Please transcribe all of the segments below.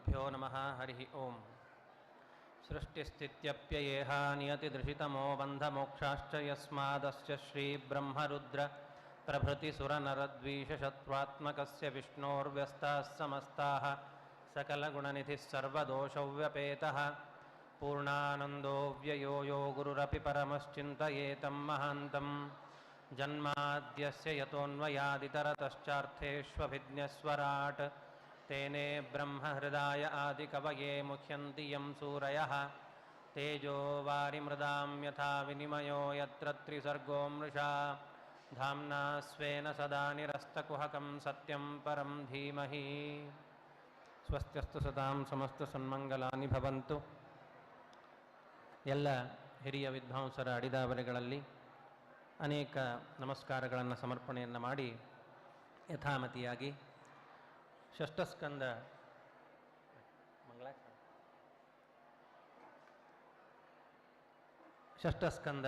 श्रीगुरुभ्यो नमः। हरिः ओम्। सृष्टिस्थित्यप्ययेह नियतिदृशितमो बन्धमोक्षाश्च यस्मादस्य श्रीब्रह्मरुद्र प्रभृतिसुरनरद्वीषशत्वात्मकस्य विष्णोर्व्यस्ताः समस्ताः सकलगुणनिधिः सर्वदोषव्यपेतः पूर्णानन्दो व्ययो यो गुरुरपि परमश्चिन्तयेतं महान्तं जन्माद्यस्य यतोऽन्वयादितरतश्चार्थेष्वभिज्ञस्वराट् तेने ब्रह्महृदाय आदिकवये मुह्यन्ति यं सूरयः तेजो वारिमृदां यथा विनिमयो यत्र त्रिसर्गो मृषा धाम्ना स्वेन सदा निरस्तकुहकं सत्यं परं धीमहि। ಸ್ವಸ್ತ್ಯಸ್ತು ಸದಾಂ ಸಮಸ್ತ ಸನ್ಮಂಗಲಾನಿ ಭವಂತು. ಎಲ್ಲ ಹಿರಿಯ ವಿದ್ವಾಂಸರ ಅಡಿದಾವರೆಗಳಲ್ಲಿ ಅನೇಕ ನಮಸ್ಕಾರಗಳನ್ನು ಸಮರ್ಪಣೆಯನ್ನು ಮಾಡಿ ಯಥಾಮತಿಯಾಗಿ ಷಷ್ಠಸ್ಕಂದ ಷಷ್ಠಸ್ಕಂದ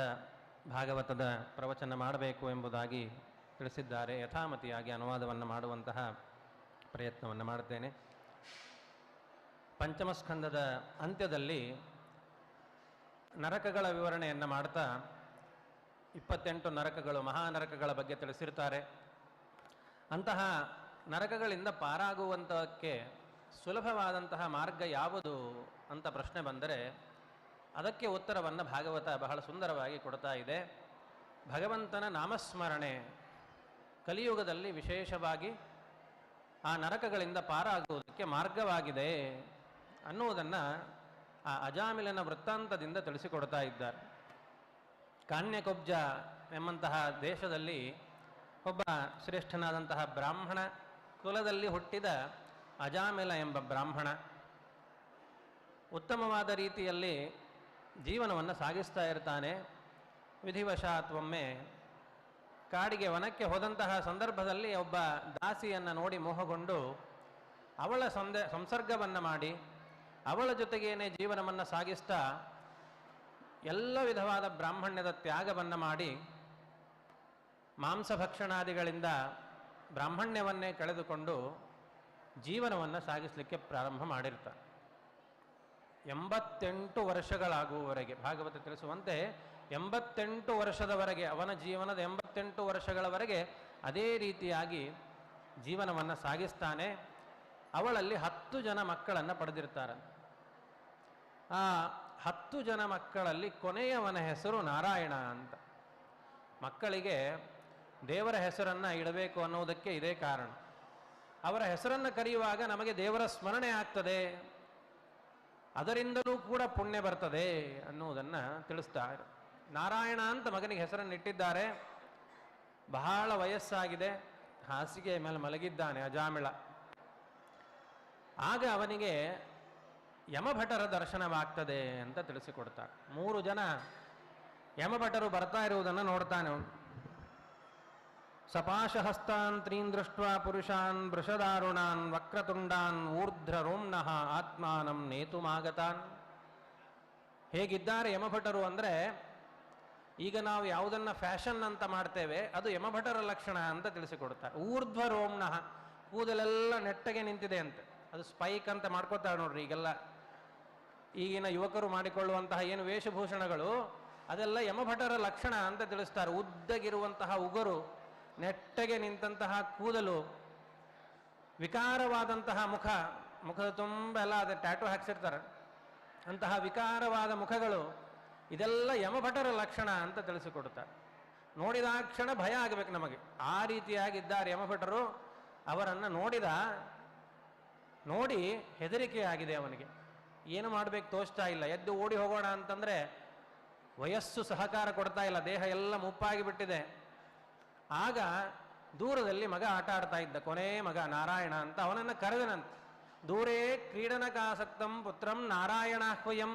ಭಾಗವತದ ಪ್ರವಚನ ಮಾಡಬೇಕು ಎಂಬುದಾಗಿ ತಿಳಿಸಿದ್ದಾರೆ. ಯಥಾಮತಿಯಾಗಿ ಅನುವಾದವನ್ನು ಮಾಡುವಂತಹ ಪ್ರಯತ್ನವನ್ನು ಮಾಡುತ್ತೇನೆ. ಪಂಚಮಸ್ಕಂದದ ಅಂತ್ಯದಲ್ಲಿ ನರಕಗಳ ವಿವರಣೆಯನ್ನು ಮಾಡ್ತಾ 28 ನರಕಗಳು, ಮಹಾನರಕಗಳ ಬಗ್ಗೆ ತಿಳಿಸಿರ್ತಾರೆ. ಅಂತಹ ನರಕಗಳಿಂದ ಪಾರಾಗುವಂಥಕ್ಕೆ ಸುಲಭವಾದಂತಹ ಮಾರ್ಗ ಯಾವುದು ಅಂತ ಪ್ರಶ್ನೆ ಬಂದರೆ ಅದಕ್ಕೆ ಉತ್ತರವನ್ನು ಭಾಗವತ ಬಹಳ ಸುಂದರವಾಗಿ ಕೊಡ್ತಾ ಇದೆ. ಭಗವಂತನ ನಾಮಸ್ಮರಣೆ ಕಲಿಯುಗದಲ್ಲಿ ವಿಶೇಷವಾಗಿ ಆ ನರಕಗಳಿಂದ ಪಾರಾಗುವುದಕ್ಕೆ ಮಾರ್ಗವಾಗಿದೆ ಅನ್ನುವುದನ್ನು ಆ ಅಜಾಮಿಲನ ವೃತ್ತಾಂತದಿಂದ ತಿಳಿಸಿಕೊಡ್ತಾ ಇದ್ದಾರೆ. ಕಾನ್ಯಕುಬ್ಜ ಎಂಬಂತಹ ದೇಶದಲ್ಲಿ ಒಬ್ಬ ಶ್ರೇಷ್ಠನಾದಂತಹ ಬ್ರಾಹ್ಮಣ ಕುಲದಲ್ಲಿ ಹುಟ್ಟಿದ ಅಜಾಮಿಲ ಎಂಬ ಬ್ರಾಹ್ಮಣ ಉತ್ತಮವಾದ ರೀತಿಯಲ್ಲಿ ಜೀವನವನ್ನು ಸಾಗಿಸ್ತಾ ಇರ್ತಾನೆ. ವಿಧಿವಶಾತ್ ಒಮ್ಮೆ ಕಾಡಿಗೆ ವನಕ್ಕೆ ಹೋದಂತಹ ಸಂದರ್ಭದಲ್ಲಿ ಒಬ್ಬ ದಾಸಿಯನ್ನು ನೋಡಿ ಮೋಹಗೊಂಡು ಅವಳ ಸಂಸರ್ಗವನ್ನು ಮಾಡಿ ಅವಳ ಜೊತೆಗೇನೆ ಜೀವನವನ್ನು ಸಾಗಿಸ್ತಾ ಎಲ್ಲ ವಿಧವಾದ ಬ್ರಾಹ್ಮಣ್ಯದ ತ್ಯಾಗವನ್ನು ಮಾಡಿ ಮಾಂಸಭಕ್ಷಣಾದಿಗಳಿಂದ ಬ್ರಾಹ್ಮಣ್ಯವನ್ನೇ ಕಳೆದುಕೊಂಡು ಜೀವನವನ್ನು ಸಾಗಿಸಲಿಕ್ಕೆ ಪ್ರಾರಂಭ ಮಾಡಿರ್ತಾನೆ. 88 ವರ್ಷಗಳಾಗುವವರೆಗೆ ಭಾಗವತ ತಿಳಿಸುವಂತೆ 88 ವರ್ಷದವರೆಗೆ ಅವನ ಜೀವನದ 88 ವರ್ಷಗಳವರೆಗೆ ಅದೇ ರೀತಿಯಾಗಿ ಜೀವನವನ್ನು ಸಾಗಿಸ್ತಾನೆ. ಅವಳಲ್ಲಿ 10 ಜನ ಮಕ್ಕಳನ್ನು ಪಡೆದಿರ್ತಾರೆ. ಆ 10 ಜನ ಮಕ್ಕಳಲ್ಲಿ ಕೊನೆಯವನ ಹೆಸರು ನಾರಾಯಣ ಅಂತ. ಮಕ್ಕಳಿಗೆ ದೇವರ ಹೆಸರನ್ನು ಇಡಬೇಕು ಅನ್ನೋದಕ್ಕೆ ಇದೇ ಕಾರಣ. ಅವರ ಹೆಸರನ್ನು ಕರೆಯುವಾಗ ನಮಗೆ ದೇವರ ಸ್ಮರಣೆ ಆಗ್ತದೆ, ಅದರಿಂದಲೂ ಕೂಡ ಪುಣ್ಯ ಬರ್ತದೆ ಅನ್ನುವುದನ್ನು ತಿಳಿಸ್ತಾರೆ. ನಾರಾಯಣ ಅಂತ ಮಗನಿಗೆ ಹೆಸರನ್ನು ಇಟ್ಟಿದ್ದಾರೆ. ಬಹಳ ವಯಸ್ಸಾಗಿದೆ, ಹಾಸಿಗೆ ಮೇಲೆ ಮಲಗಿದ್ದಾನೆ ಅಜಾಮಿಳ. ಆಗ ಅವನಿಗೆ ಯಮಭಟರ ದರ್ಶನವಾಗ್ತದೆ ಅಂತ ತಿಳಿಸಿಕೊಡ್ತಾರೆ. 3 ಜನ ಯಮಭಟರು ಬರ್ತಾ ಇರುವುದನ್ನು ನೋಡ್ತಾನೆ. ಸಪಾಶಹಸ್ತಾನ್ ತ್ರೀನ್ ದೃಷ್ಟ ಪುರುಷಾನ್ ವೃಷದಾರುಣಾನ್ ವಕ್ರತುಂಡಾನ್ ಊರ್ಧ್ರ ರೋಮ್ನಃ ಆತ್ಮಾನಂ ನೇತುಮಾಗತಾನ್. ಹೇಗಿದ್ದಾರೆ ಯಮಭಟರು ಅಂದರೆ, ಈಗ ನಾವು ಯಾವುದನ್ನು ಫ್ಯಾಷನ್ ಅಂತ ಮಾಡ್ತೇವೆ ಅದು ಯಮಭಟರ ಲಕ್ಷಣ ಅಂತ ತಿಳಿಸಿಕೊಡ್ತಾರೆ. ಊರ್ಧ್ವ ರೋಮ್ನಃ, ಕೂದಲೆಲ್ಲ ನೆಟ್ಟಗೆ ನಿಂತಿದೆ ಅಂತೆ. ಅದು ಸ್ಪೈಕ್ ಅಂತ ಮಾಡ್ಕೋತಾರೆ ನೋಡ್ರಿ. ಈಗಿನ ಯುವಕರು ಮಾಡಿಕೊಳ್ಳುವಂತಹ ಏನು ವೇಷಭೂಷಣಗಳು ಅದೆಲ್ಲ ಯಮಭಟರ ಲಕ್ಷಣ ಅಂತ ತಿಳಿಸ್ತಾರೆ. ಉದ್ದಗಿರುವಂತಹ ಉಗುರು, ನೆಟ್ಟಗೆ ನಿಂತಹ ಕೂದಲು, ವಿಕಾರವಾದಂತಹ ಮುಖದ ತುಂಬ ಎಲ್ಲ ಅದೇ ಟ್ಯಾಟೂ ಹಾಕ್ಸಿರ್ತಾರೆ, ಅಂತಹ ವಿಕಾರವಾದ ಮುಖಗಳು, ಇದೆಲ್ಲ ಯಮಭಟರ ಲಕ್ಷಣ ಅಂತ ತಿಳಿಸಿಕೊಡ್ತಾರೆ. ನೋಡಿದಾಕ್ಷಣ ಭಯ ಆಗಬೇಕು ನಮಗೆ. ಆ ರೀತಿಯಾಗಿದ್ದಾರೆ ಯಮಭಟರು. ಅವರನ್ನು ನೋಡಿ ಹೆದರಿಕೆ ಆಗಿದೆ ಅವನಿಗೆ. ಏನು ಮಾಡಬೇಕು ತೋಚ್ತಾ ಇಲ್ಲ. ಎದ್ದು ಓಡಿ ಹೋಗೋಣ ಅಂತಂದರೆ ವಯಸ್ಸು ಸಹಕಾರ ಕೊಡ್ತಾ ಇಲ್ಲ, ದೇಹ ಎಲ್ಲ ಮುಪ್ಪಾಗಿ ಬಿಟ್ಟಿದೆ. ಆಗ ದೂರದಲ್ಲಿ ಮಗ ಆಟ ಆಡ್ತಾ ಇದ್ದ, ಕೊನೆ ಮಗ ನಾರಾಯಣ ಅಂತ. ಅವನನ್ನು ಕರೆದನಂತೆ. ದೂರೇ ಕ್ರೀಡನಕಾಸಕ್ತಂ ಪುತ್ರಂ ನಾರಾಯಣಾಹ್ವಯಂ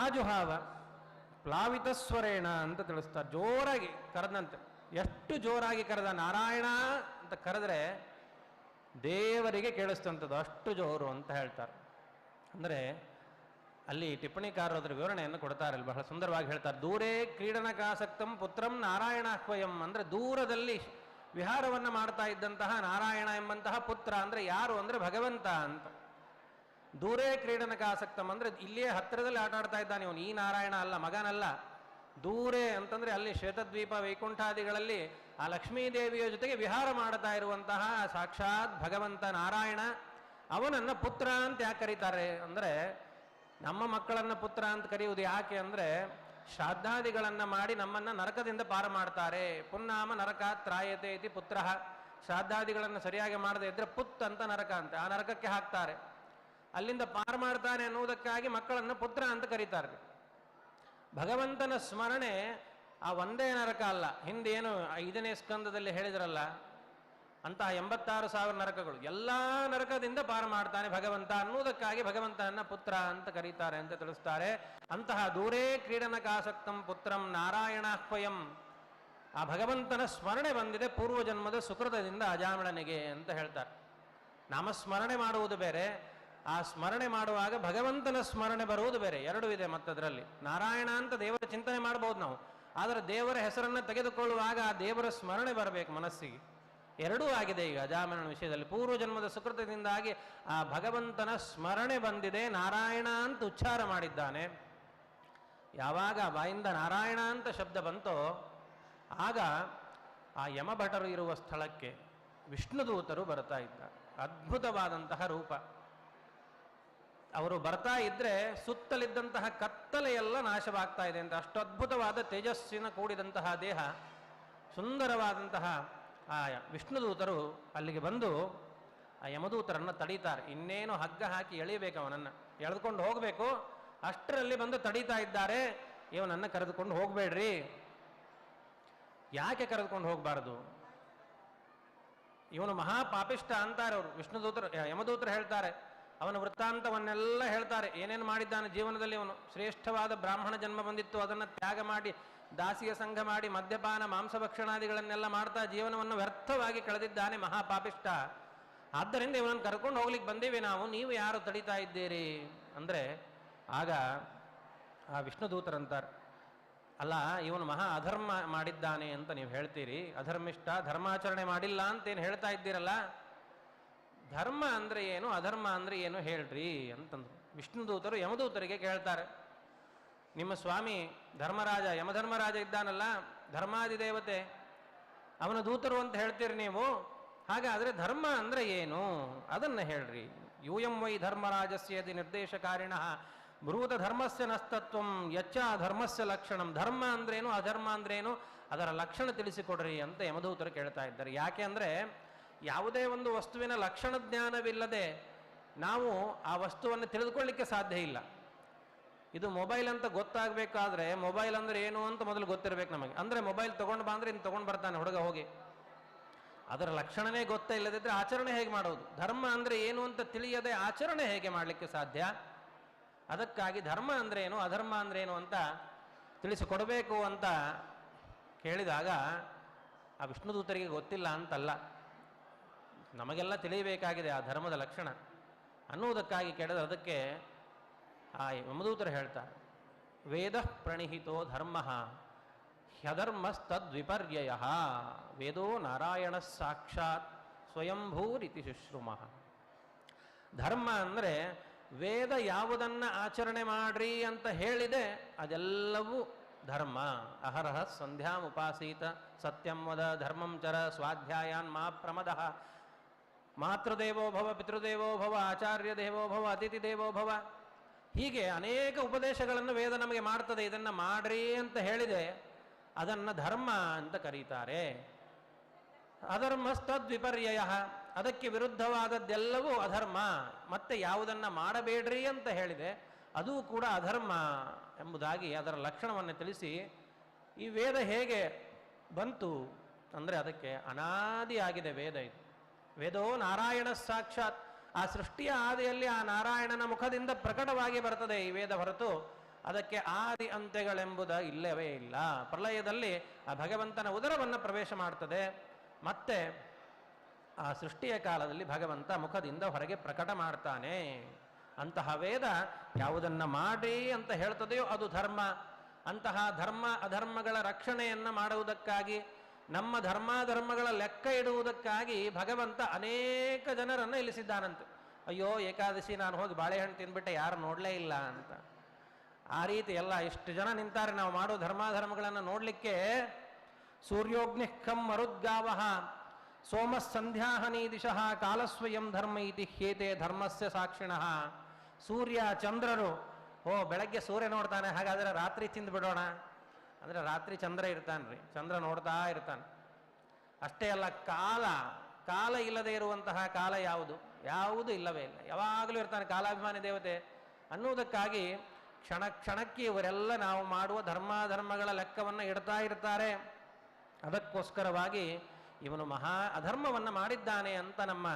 ಆಜುಹಾವ ಪ್ಲಾವಿತಸ್ವರೇಣ ಅಂತ ತಿಳಿಸ್ತಾರೆ. ಜೋರಾಗಿ ಕರೆದಂತೆ. ಎಷ್ಟು ಜೋರಾಗಿ ಕರೆದ, ನಾರಾಯಣ ಅಂತ ಕರೆದ್ರೆ ದೇವರಿಗೆ ಕೇಳಿಸ್ತಂಥದ್ದು, ಅಷ್ಟು ಜೋರು ಅಂತ ಹೇಳ್ತಾರೆ. ಅಂದರೆ ಅಲ್ಲಿ ಟಿಪ್ಪಣಿಕಾರರು ಅದರ ವಿವರಣೆಯನ್ನು ಕೊಡ್ತಾರೆ. ಬಹಳ ಸುಂದರವಾಗಿ ಹೇಳ್ತಾರೆ. ದೂರೇ ಕ್ರೀಡನಕಾಸಕ್ತಂ ಪುತ್ರಂ ನಾರಾಯಣಾಹ್ವಯಂ ಅಂದರೆ ದೂರದಲ್ಲಿ ವಿಹಾರವನ್ನು ಮಾಡ್ತಾ ಇದ್ದಂತಹ ನಾರಾಯಣ ಎಂಬಂತಹ ಪುತ್ರ ಅಂದರೆ ಯಾರು ಅಂದರೆ ಭಗವಂತ ಅಂತ. ದೂರೇ ಕ್ರೀಡನಕಾಸಕ್ತಂ ಅಂದರೆ ಇಲ್ಲಿಯೇ ಹತ್ತಿರದಲ್ಲಿ ಆಟ ಆಡ್ತಾ ಇದ್ದಾನೆ ಇವನು, ಈ ನಾರಾಯಣ ಅಲ್ಲ, ಮಗನಲ್ಲ. ದೂರೇ ಅಂತಂದರೆ ಅಲ್ಲಿ ಶ್ವೇತದ್ವೀಪ ವೈಕುಂಠಾದಿಗಳಲ್ಲಿ ಆ ಲಕ್ಷ್ಮೀದೇವಿಯ ಜೊತೆಗೆ ವಿಹಾರ ಮಾಡ್ತಾ ಇರುವಂತಹ ಸಾಕ್ಷಾತ್ ಭಗವಂತ ನಾರಾಯಣ. ಅವನನ್ನು ಪುತ್ರ ಅಂತ ಯಾಕೆ ಕರೀತಾರೆ ಅಂದರೆ, ನಮ್ಮ ಮಕ್ಕಳನ್ನು ಪುತ್ರ ಅಂತ ಕರೆಯುವುದು ಯಾಕೆ ಅಂದರೆ, ಶ್ರಾದ್ದಾದಿಗಳನ್ನು ಮಾಡಿ ನಮ್ಮನ್ನು ನರಕದಿಂದ ಪಾರು ಮಾಡ್ತಾರೆ. ಪುನ್ನಾಮ ನರಕಾತ್ ತ್ರಾಯತೆ ಇತಿ ಪುತ್ರ. ಶ್ರಾದ್ದಾದಿಗಳನ್ನು ಸರಿಯಾಗಿ ಮಾಡದೇ ಇದ್ದರೆ ಪುತ್ ಅಂತ ನರಕ ಅಂತ, ಆ ನರಕಕ್ಕೆ ಹಾಕ್ತಾರೆ. ಅಲ್ಲಿಂದ ಪಾರು ಮಾಡ್ತಾನೆ ಅನ್ನುವುದಕ್ಕಾಗಿ ಮಕ್ಕಳನ್ನು ಪುತ್ರ ಅಂತ ಕರೀತಾರೆ. ಭಗವಂತನ ಸ್ಮರಣೆ ಆ ಒಂದೇ ನರಕ ಅಲ್ಲ, ಹಿಂದೇನು 5ನೇ ಸ್ಕಂದದಲ್ಲಿ ಹೇಳಿದ್ರಲ್ಲ ಅಂತಹ 86,000 ನರಕಗಳು, ಎಲ್ಲ ನರಕದಿಂದ ಪಾರು ಮಾಡ್ತಾನೆ ಭಗವಂತ ಅನ್ನುವುದಕ್ಕಾಗಿ ಭಗವಂತನನ್ನ ಪುತ್ರ ಅಂತ ಕರೀತಾರೆ ಅಂತ ತಿಳಿಸ್ತಾರೆ. ಅಂತಹ ದೂರೇ ಕ್ರೀಡನಕಾಸಕ್ತಂ ಪುತ್ರಂ ನಾರಾಯಣಾಹ್ವಯಂ, ಆ ಭಗವಂತನ ಸ್ಮರಣೆ ಬಂದಿದೆ ಪೂರ್ವಜನ್ಮದ ಸುಕೃತದಿಂದ ಅಜಾಮಿಳನಿಗೆ ಅಂತ ಹೇಳ್ತಾರೆ. ನಾಮಸ್ಮರಣೆ ಮಾಡುವುದು ಬೇರೆ, ಆ ಸ್ಮರಣೆ ಮಾಡುವಾಗ ಭಗವಂತನ ಸ್ಮರಣೆ ಬರುವುದು ಬೇರೆ, ಎರಡೂ ಇದೆ. ಮತ್ತದರಲ್ಲಿ ನಾರಾಯಣ ಅಂತ ದೇವರ ಚಿಂತನೆ ಮಾಡ್ಬೋದು ನಾವು, ಆದರೆ ದೇವರ ಹೆಸರನ್ನು ತೆಗೆದುಕೊಳ್ಳುವಾಗ ಆ ದೇವರ ಸ್ಮರಣೆ ಬರಬೇಕು ಮನಸ್ಸಿಗೆ. ಎರಡೂ ಆಗಿದೆ ಈಗ ಅಜಾಮಿಳನ ವಿಷಯದಲ್ಲಿ. ಪೂರ್ವಜನ್ಮದ ಸುಕೃತದಿಂದಾಗಿ ಆ ಭಗವಂತನ ಸ್ಮರಣೆ ಬಂದಿದೆ, ನಾರಾಯಣ ಅಂತ ಉಚ್ಚಾರ ಮಾಡಿದ್ದಾನೆ. ಯಾವಾಗ ಬಾಯಿಂದ ನಾರಾಯಣ ಅಂತ ಶಬ್ದ ಬಂತೋ ಆಗ ಆ ಯಮಭಟರು ಇರುವ ಸ್ಥಳಕ್ಕೆ ವಿಷ್ಣುದೂತರು ಬರ್ತಾ ಇದ್ದಾರೆ. ಅದ್ಭುತವಾದಂತಹ ರೂಪ. ಅವರು ಬರ್ತಾ ಇದ್ರೆ ಸುತ್ತಲಿದ್ದಂತಹ ಕತ್ತಲೆಯೆಲ್ಲ ನಾಶವಾಗ್ತಾ ಇದೆ ಅಂತ, ಅಷ್ಟು ಅದ್ಭುತವಾದ ತೇಜಸ್ಸಿನ ಕೂಡಿದಂತಹ ದೇಹ, ಸುಂದರವಾದಂತಹ ಆ ವಿಷ್ಣುದೂತರು ಅಲ್ಲಿಗೆ ಬಂದು ಆ ಯಮದೂತರನ್ನು ತಡೀತಾರೆ. ಇನ್ನೇನು ಹಗ್ಗ ಹಾಕಿ ಎಳಿಬೇಕು, ಅವನನ್ನು ಎಳೆದುಕೊಂಡು ಹೋಗಬೇಕು, ಅಷ್ಟರಲ್ಲಿ ಬಂದು ತಡೀತಾ ಇದ್ದಾರೆ. ಇವನನ್ನು ಕರೆದುಕೊಂಡು ಹೋಗಬೇಡ್ರಿ. ಯಾಕೆ ಕರೆದುಕೊಂಡು ಹೋಗಬಾರದು? ಇವನು ಮಹಾಪಾಪಿಷ್ಟ ಅಂತಾರೆ ಅವರು. ವಿಷ್ಣುದೂತರು ಯಮದೂತರು ಹೇಳ್ತಾರೆ, ಅವನ ವೃತ್ತಾಂತವನ್ನೆಲ್ಲ ಹೇಳ್ತಾರೆ. ಏನೇನು ಮಾಡಿದ್ದಾನೆ ಜೀವನದಲ್ಲಿ. ಅವನು ಶ್ರೇಷ್ಠವಾದ ಬ್ರಾಹ್ಮಣ ಜನ್ಮ ಬಂದಿತ್ತು, ಅದನ್ನು ತ್ಯಾಗ ಮಾಡಿ ದಾಸಿಯ ಸಂಘ ಮಾಡಿ ಮದ್ಯಪಾನ ಮಾಂಸಭಕ್ಷಣಾದಿಗಳನ್ನೆಲ್ಲ ಮಾಡ್ತಾ ಜೀವನವನ್ನು ವ್ಯರ್ಥವಾಗಿ ಕಳೆದಿದ್ದಾನೆ, ಮಹಾಪಾಪಿಷ್ಟ. ಆದ್ದರಿಂದ ಇವನನ್ನು ಕರ್ಕೊಂಡು ಹೋಗ್ಲಿಕ್ಕೆ ಬಂದೀವಿ ನಾವು, ನೀವು ಯಾರು ತಡೀತಾ ಇದ್ದೀರಿ ಅಂದರೆ, ಆಗ ಆ ವಿಷ್ಣುದೂತರಂತಾರೆ, ಅಲ್ಲ ಇವನು ಮಹಾ ಅಧರ್ಮ ಮಾಡಿದ್ದಾನೆ ಅಂತ ನೀವು ಹೇಳ್ತೀರಿ, ಅಧರ್ಮಿಷ್ಟ, ಧರ್ಮಾಚರಣೆ ಮಾಡಿಲ್ಲ ಅಂತೇನು ಹೇಳ್ತಾ ಇದ್ದೀರಲ್ಲ, ಧರ್ಮ ಅಂದರೆ ಏನು ಅಧರ್ಮ ಅಂದರೆ ಏನು ಹೇಳ್ರಿ ಅಂತಂದ್ರು. ವಿಷ್ಣುದೂತರು ಯಮದೂತರಿಗೆ ಕೇಳ್ತಾರೆ, ನಿಮ್ಮ ಸ್ವಾಮಿ ಧರ್ಮರಾಜ, ಯಮಧರ್ಮರಾಜ ಇದ್ದಾನಲ್ಲ, ಧರ್ಮಾದಿ ದೇವತೆ, ಅವನ ದೂತರು ಅಂತ ಹೇಳ್ತೀರಿ ನೀವು, ಹಾಗಾದರೆ ಧರ್ಮ ಅಂದರೆ ಏನು ಅದನ್ನು ಹೇಳ್ರಿ. ಯೂಯಂ ವೈ ಧರ್ಮರಾಜಸ್ಯದಿ ನಿರ್ದೇಶಕಾರಿಣ ಬ್ರೂತ ಧರ್ಮಸ್ಯ ನಸ್ತತ್ವಂ ಯಚ್ಚ ಧರ್ಮಸ್ಯ ಲಕ್ಷಣಂ. ಧರ್ಮ ಅಂದ್ರೇನು ಅಧರ್ಮ ಅಂದ್ರೇನು ಅದರ ಲಕ್ಷಣ ತಿಳಿಸಿಕೊಡ್ರಿ ಅಂತ ಯಮದೂತರು ಕೇಳ್ತಾ ಇದ್ದಾರೆ. ಯಾಕೆ ಅಂದರೆ ಯಾವುದೇ ಒಂದು ವಸ್ತುವಿನ ಲಕ್ಷಣ ಜ್ಞಾನವಿಲ್ಲದೆ ನಾವು ಆ ವಸ್ತುವನ್ನು ತಿಳಿದುಕೊಳ್ಳಿಕ್ಕೆ ಸಾಧ್ಯ ಇಲ್ಲ. ಇದು ಮೊಬೈಲ್ ಅಂತ ಗೊತ್ತಾಗಬೇಕಾದ್ರೆ ಮೊಬೈಲ್ ಅಂದರೆ ಏನು ಅಂತ ಮೊದಲು ಗೊತ್ತಿರಬೇಕು ನಮಗೆ. ಅಂದರೆ ಮೊಬೈಲ್ ತೊಗೊಂಡು ಬಂದರೆ ಇನ್ನು ತೊಗೊಂಡು ಬರ್ತಾನೆ ಹುಡುಗ ಹೋಗಿ, ಅದರ ಲಕ್ಷಣನೇ ಗೊತ್ತೇ ಇಲ್ಲದಿದ್ದರೆ ಆಚರಣೆ ಹೇಗೆ ಮಾಡೋದು? ಧರ್ಮ ಅಂದರೆ ಏನು ಅಂತ ತಿಳಿಯದೆ ಆಚರಣೆ ಹೇಗೆ ಮಾಡಲಿಕ್ಕೆ ಸಾಧ್ಯ? ಅದಕ್ಕಾಗಿ ಧರ್ಮ ಅಂದ್ರೇನು ಅಧರ್ಮ ಅಂದ್ರೇನು ಅಂತ ತಿಳಿಸಿಕೊಡಬೇಕು ಅಂತ ಕೇಳಿದಾಗ ಆ ವಿಷ್ಣುದೂತರಿಗೆ ಗೊತ್ತಿಲ್ಲ ಅಂತಲ್ಲ, ನಮಗೆಲ್ಲ ತಿಳಿಯಬೇಕಾಗಿದೆ ಆ ಧರ್ಮದ ಲಕ್ಷಣ ಅನ್ನುವುದಕ್ಕಾಗಿ ಕೇಳಿದ್ರೆ ಅದಕ್ಕೆ ಆ ಯಮದೂತರು ಹೇಳ್ತಾರೆ, ವೇದ ಪ್ರಣಿಹಿತೋ ಧರ್ಮ ಹ್ಯಧರ್ಮಸ್ತದ್ವಿಪರ್ಯಯ ವೇದೋ ನಾರಾಯಣ ಸಾಕ್ಷಾತ್ ಸ್ವಯಂಭೂರಿತಿ ಶುಶ್ರುಮಃ. ಧರ್ಮ ಅಂದರೆ ವೇದ ಯಾವುದನ್ನು ಆಚರಣೆ ಮಾಡ್ರಿ ಅಂತ ಹೇಳಿದೆ ಅದೆಲ್ಲವೂ ಧರ್ಮ. ಅಹರಹ ಸಂಧ್ಯಾಮುಪಾಸೀತ ಸತ್ಯಂ ವದ ಧರ್ಮಂ ಚರ ಸ್ವಾಧ್ಯಾಯಾನ್ ಮಾ ಪ್ರಮದಃ ಮಾತೃದೇವೋ ಭವ ಪಿತೃದೇವೋ ಭವ ಆಚಾರ್ಯ ದೇವೋ ಭವ ಅತಿಥಿ ದೇವೋ ಭವ. ಹೀಗೆ ಅನೇಕ ಉಪದೇಶಗಳನ್ನು ವೇದ ನಮಗೆ ಮಾಡ್ತದೆ. ಇದನ್ನು ಮಾಡ್ರಿ ಅಂತ ಹೇಳಿದೆ ಅದನ್ನು ಧರ್ಮ ಅಂತ ಕರೀತಾರೆ. ಅಧರ್ಮಸ್ತದ್ವಿಪರ್ಯಯ, ಅದಕ್ಕೆ ವಿರುದ್ಧವಾದದ್ದೆಲ್ಲವೂ ಅಧರ್ಮ. ಮತ್ತೆ ಯಾವುದನ್ನು ಮಾಡಬೇಡ್ರಿ ಅಂತ ಹೇಳಿದೆ ಅದೂ ಕೂಡ ಅಧರ್ಮ ಎಂಬುದಾಗಿ ಅದರ ಲಕ್ಷಣವನ್ನು ತಿಳಿಸಿ, ಈ ವೇದ ಹೇಗೆ ಬಂತು ಅಂದರೆ ಅದಕ್ಕೆ ಅನಾದಿಯಾಗಿದೆ ವೇದ. ಇದು ವೇದೋ ನಾರಾಯಣ ಸಾಕ್ಷಾತ್, ಆ ಸೃಷ್ಟಿಯ ಆದಿಯಲ್ಲಿ ಆ ನಾರಾಯಣನ ಮುಖದಿಂದ ಪ್ರಕಟವಾಗಿ ಬರ್ತದೆ ಈ ವೇದ ಹೊರತು ಅದಕ್ಕೆ ಆದಿ ಅಂತ್ಯಗಳೆಂಬುದ ಇಲ್ಲವೇ ಇಲ್ಲ. ಪ್ರಳಯದಲ್ಲಿ ಆ ಭಗವಂತನ ಉದರವನ್ನು ಪ್ರವೇಶ ಮಾಡ್ತದೆ, ಮತ್ತೆ ಆ ಸೃಷ್ಟಿಯ ಕಾಲದಲ್ಲಿ ಭಗವಂತ ಮುಖದಿಂದ ಹೊರಗೆ ಪ್ರಕಟ ಮಾಡ್ತಾನೆ. ಅಂತಹ ವೇದ ಯಾವುದನ್ನು ಮಾಡಿ ಅಂತ ಹೇಳ್ತದೆಯೋ ಅದು ಧರ್ಮ. ಅಂತಹ ಧರ್ಮ ಅಧರ್ಮಗಳ ರಕ್ಷಣೆಯನ್ನು ಮಾಡುವುದಕ್ಕಾಗಿ ನಮ್ಮ ಧರ್ಮಾಧರ್ಮಗಳ ಲೆಕ್ಕ ಇಡುವುದಕ್ಕಾಗಿ ಭಗವಂತ ಅನೇಕ ಜನರನ್ನು ಇಳಿಸಿದ್ದಾನಂತೆ. ಅಯ್ಯೋ ಏಕಾದಶಿ ನಾನು ಹೋಗಿ ಬಾಳೆಹಣ್ಣು ತಿಂದ್ಬಿಟ್ಟೆ, ಯಾರು ನೋಡಲೇ ಇಲ್ಲ ಅಂತ. ಆ ರೀತಿ ಎಲ್ಲ ಇಷ್ಟು ಜನ ನಿಂತಾರೆ ನಾವು ಮಾಡೋ ಧರ್ಮಾಧರ್ಮಗಳನ್ನು ನೋಡಲಿಕ್ಕೆ. ಸೂರ್ಯೋಗ್ನಿಃಖಂ ಮರುದ್ಗಾವಃ ಸೋಮಃ ಸಂಧ್ಯಾಹನಿ ದಿಶಃ ಕಾಲಸ್ವಯಂ ಧರ್ಮ ಇತಿ ಹ್ಯೇತೆ ಧರ್ಮಸ್ಯ ಸಾಕ್ಷಿಣಃ. ಸೂರ್ಯ ಚಂದ್ರರು, ಬೆಳಗ್ಗೆ ಸೂರ್ಯ ನೋಡ್ತಾನೆ, ಹಾಗಾದರೆ ರಾತ್ರಿ ತಿಂದು ಬಿಡೋಣ ಅಂದರೆ ರಾತ್ರಿ ಚಂದ್ರ ಇರ್ತಾನ್ರಿ, ಚಂದ್ರ ನೋಡ್ತಾ ಇರ್ತಾನೆ. ಅಷ್ಟೇ ಅಲ್ಲ, ಕಾಲ ಇಲ್ಲದೆ ಇರುವಂತಹ ಕಾಲ ಯಾವುದು ಇಲ್ಲವೇ ಇಲ್ಲ, ಯಾವಾಗಲೂ ಇರ್ತಾನೆ ಕಾಲಾಭಿಮಾನಿ ದೇವತೆ ಅನ್ನುವುದಕ್ಕಾಗಿ ಕ್ಷಣ ಕ್ಷಣಕ್ಕೆ ಇವರೆಲ್ಲ ನಾವು ಮಾಡುವ ಧರ್ಮಾಧರ್ಮಗಳ ಲೆಕ್ಕವನ್ನು ಇಡ್ತಾ ಇರ್ತಾರೆ. ಅದಕ್ಕೋಸ್ಕರವಾಗಿ ಇವನು ಮಹಾ ಅಧರ್ಮವನ್ನು ಮಾಡಿದ್ದಾನೆ ಅಂತ ನಮ್ಮ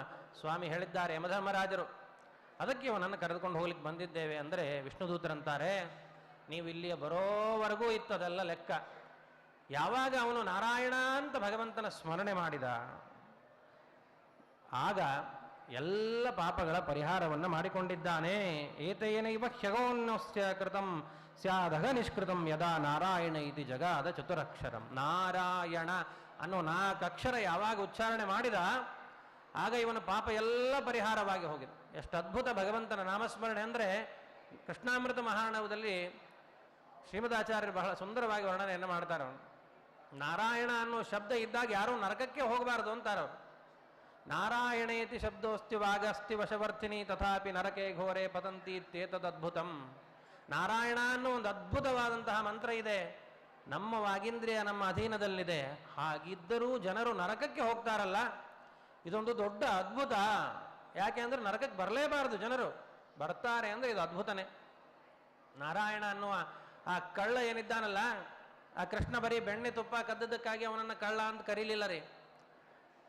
ಸ್ವಾಮಿ ಹೇಳಿದ್ದಾರೆ, ಯಮಧರ್ಮರಾಜರು. ಅದಕ್ಕೆ ಇವನನ್ನು ಕರೆದುಕೊಂಡು ಹೋಗ್ಲಿಕ್ಕೆ ಬಂದಿದ್ದೇವೆ ಅಂದರೆ ವಿಷ್ಣುದೂತರಂತಾರೆ, ನೀವು ಇಲ್ಲಿಯ ಬರೋವರೆಗೂ ಇತ್ತದೆಲ್ಲ ಲೆಕ್ಕ. ಯಾವಾಗ ಅವನು ನಾರಾಯಣ ಅಂತ ಭಗವಂತನ ಸ್ಮರಣೆ ಮಾಡಿದ, ಆಗ ಎಲ್ಲ ಪಾಪಗಳ ಪರಿಹಾರವನ್ನು ಮಾಡಿಕೊಂಡಿದ್ದಾನೆ. ಏತೇನೈವ ಹ್ಯಗೋನ್ಯಸ್ಯ ಕೃತಂ ಸ್ಯಾದಘ ನಿಷ್ಕೃತಂ ಯದಾ ನಾರಾಯಣ ಇತಿ ಜಗಾದ ಚತುರಕ್ಷರಂ. ನಾರಾಯಣ ಅನ್ನೋ 4 ಅಕ್ಷರ ಯಾವಾಗ ಉಚ್ಚಾರಣೆ ಮಾಡಿದ, ಆಗ ಇವನ ಪಾಪ ಎಲ್ಲ ಪರಿಹಾರವಾಗಿ ಹೋಗಿದೆ. ಎಷ್ಟು ಅದ್ಭುತ ಭಗವಂತನ ನಾಮಸ್ಮರಣೆ ಅಂದರೆ, ಕೃಷ್ಣಾಮೃತ ಮಹಾರ್ಣವದಲ್ಲಿ ಶ್ರೀಮದಾಚಾರ್ಯರು ಬಹಳ ಸುಂದರವಾಗಿ ವರ್ಣನೆಯನ್ನು ಮಾಡ್ತಾರೆ. ಅವನು ನಾರಾಯಣ ಅನ್ನೋ ಶಬ್ದ ಇದ್ದಾಗ ಯಾರೂ ನರಕಕ್ಕೆ ಹೋಗಬಾರ್ದು ಅಂತಾರವ್ರು. ನಾರಾಯಣೇತಿ ಶಬ್ದೋಸ್ತಿ ವಾಗಸ್ತಿ ವಶವರ್ತಿನಿ ತಥಾಪಿ ನರಕೆ ಘೋರೆ ಪತಂತಿ ತೇತದದ್ಭುತಂ. ನಾರಾಯಣ ಅನ್ನೋ ಒಂದು ಅದ್ಭುತವಾದಂತಹ ಮಂತ್ರ ಇದೆ, ನಮ್ಮ ವಾಗೀಂದ್ರಿಯ ನಮ್ಮ ಅಧೀನದಲ್ಲಿದೆ. ಹಾಗಿದ್ದರೂ ಜನರು ನರಕಕ್ಕೆ ಹೋಗ್ತಾರಲ್ಲ, ಇದೊಂದು ದೊಡ್ಡ ಅದ್ಭುತ. ಯಾಕೆ ಅಂದರೆ ನರಕಕ್ಕೆ ಬರಲೇಬಾರದು, ಜನರು ಬರ್ತಾರೆ ಅಂದರೆ ಇದು ಅದ್ಭುತನೇ. ನಾರಾಯಣ ಅನ್ನುವ ಆ ಕಳ್ಳ ಏನಿದ್ದಾನಲ್ಲ, ಆ ಕೃಷ್ಣ ಬರೀ ಬೆಣ್ಣೆ ತುಪ್ಪ ಕದ್ದದಕ್ಕಾಗಿ ಅವನನ್ನು ಕಳ್ಳ ಅಂತ ಕರೀಲಿಲ್ಲ ರೀ.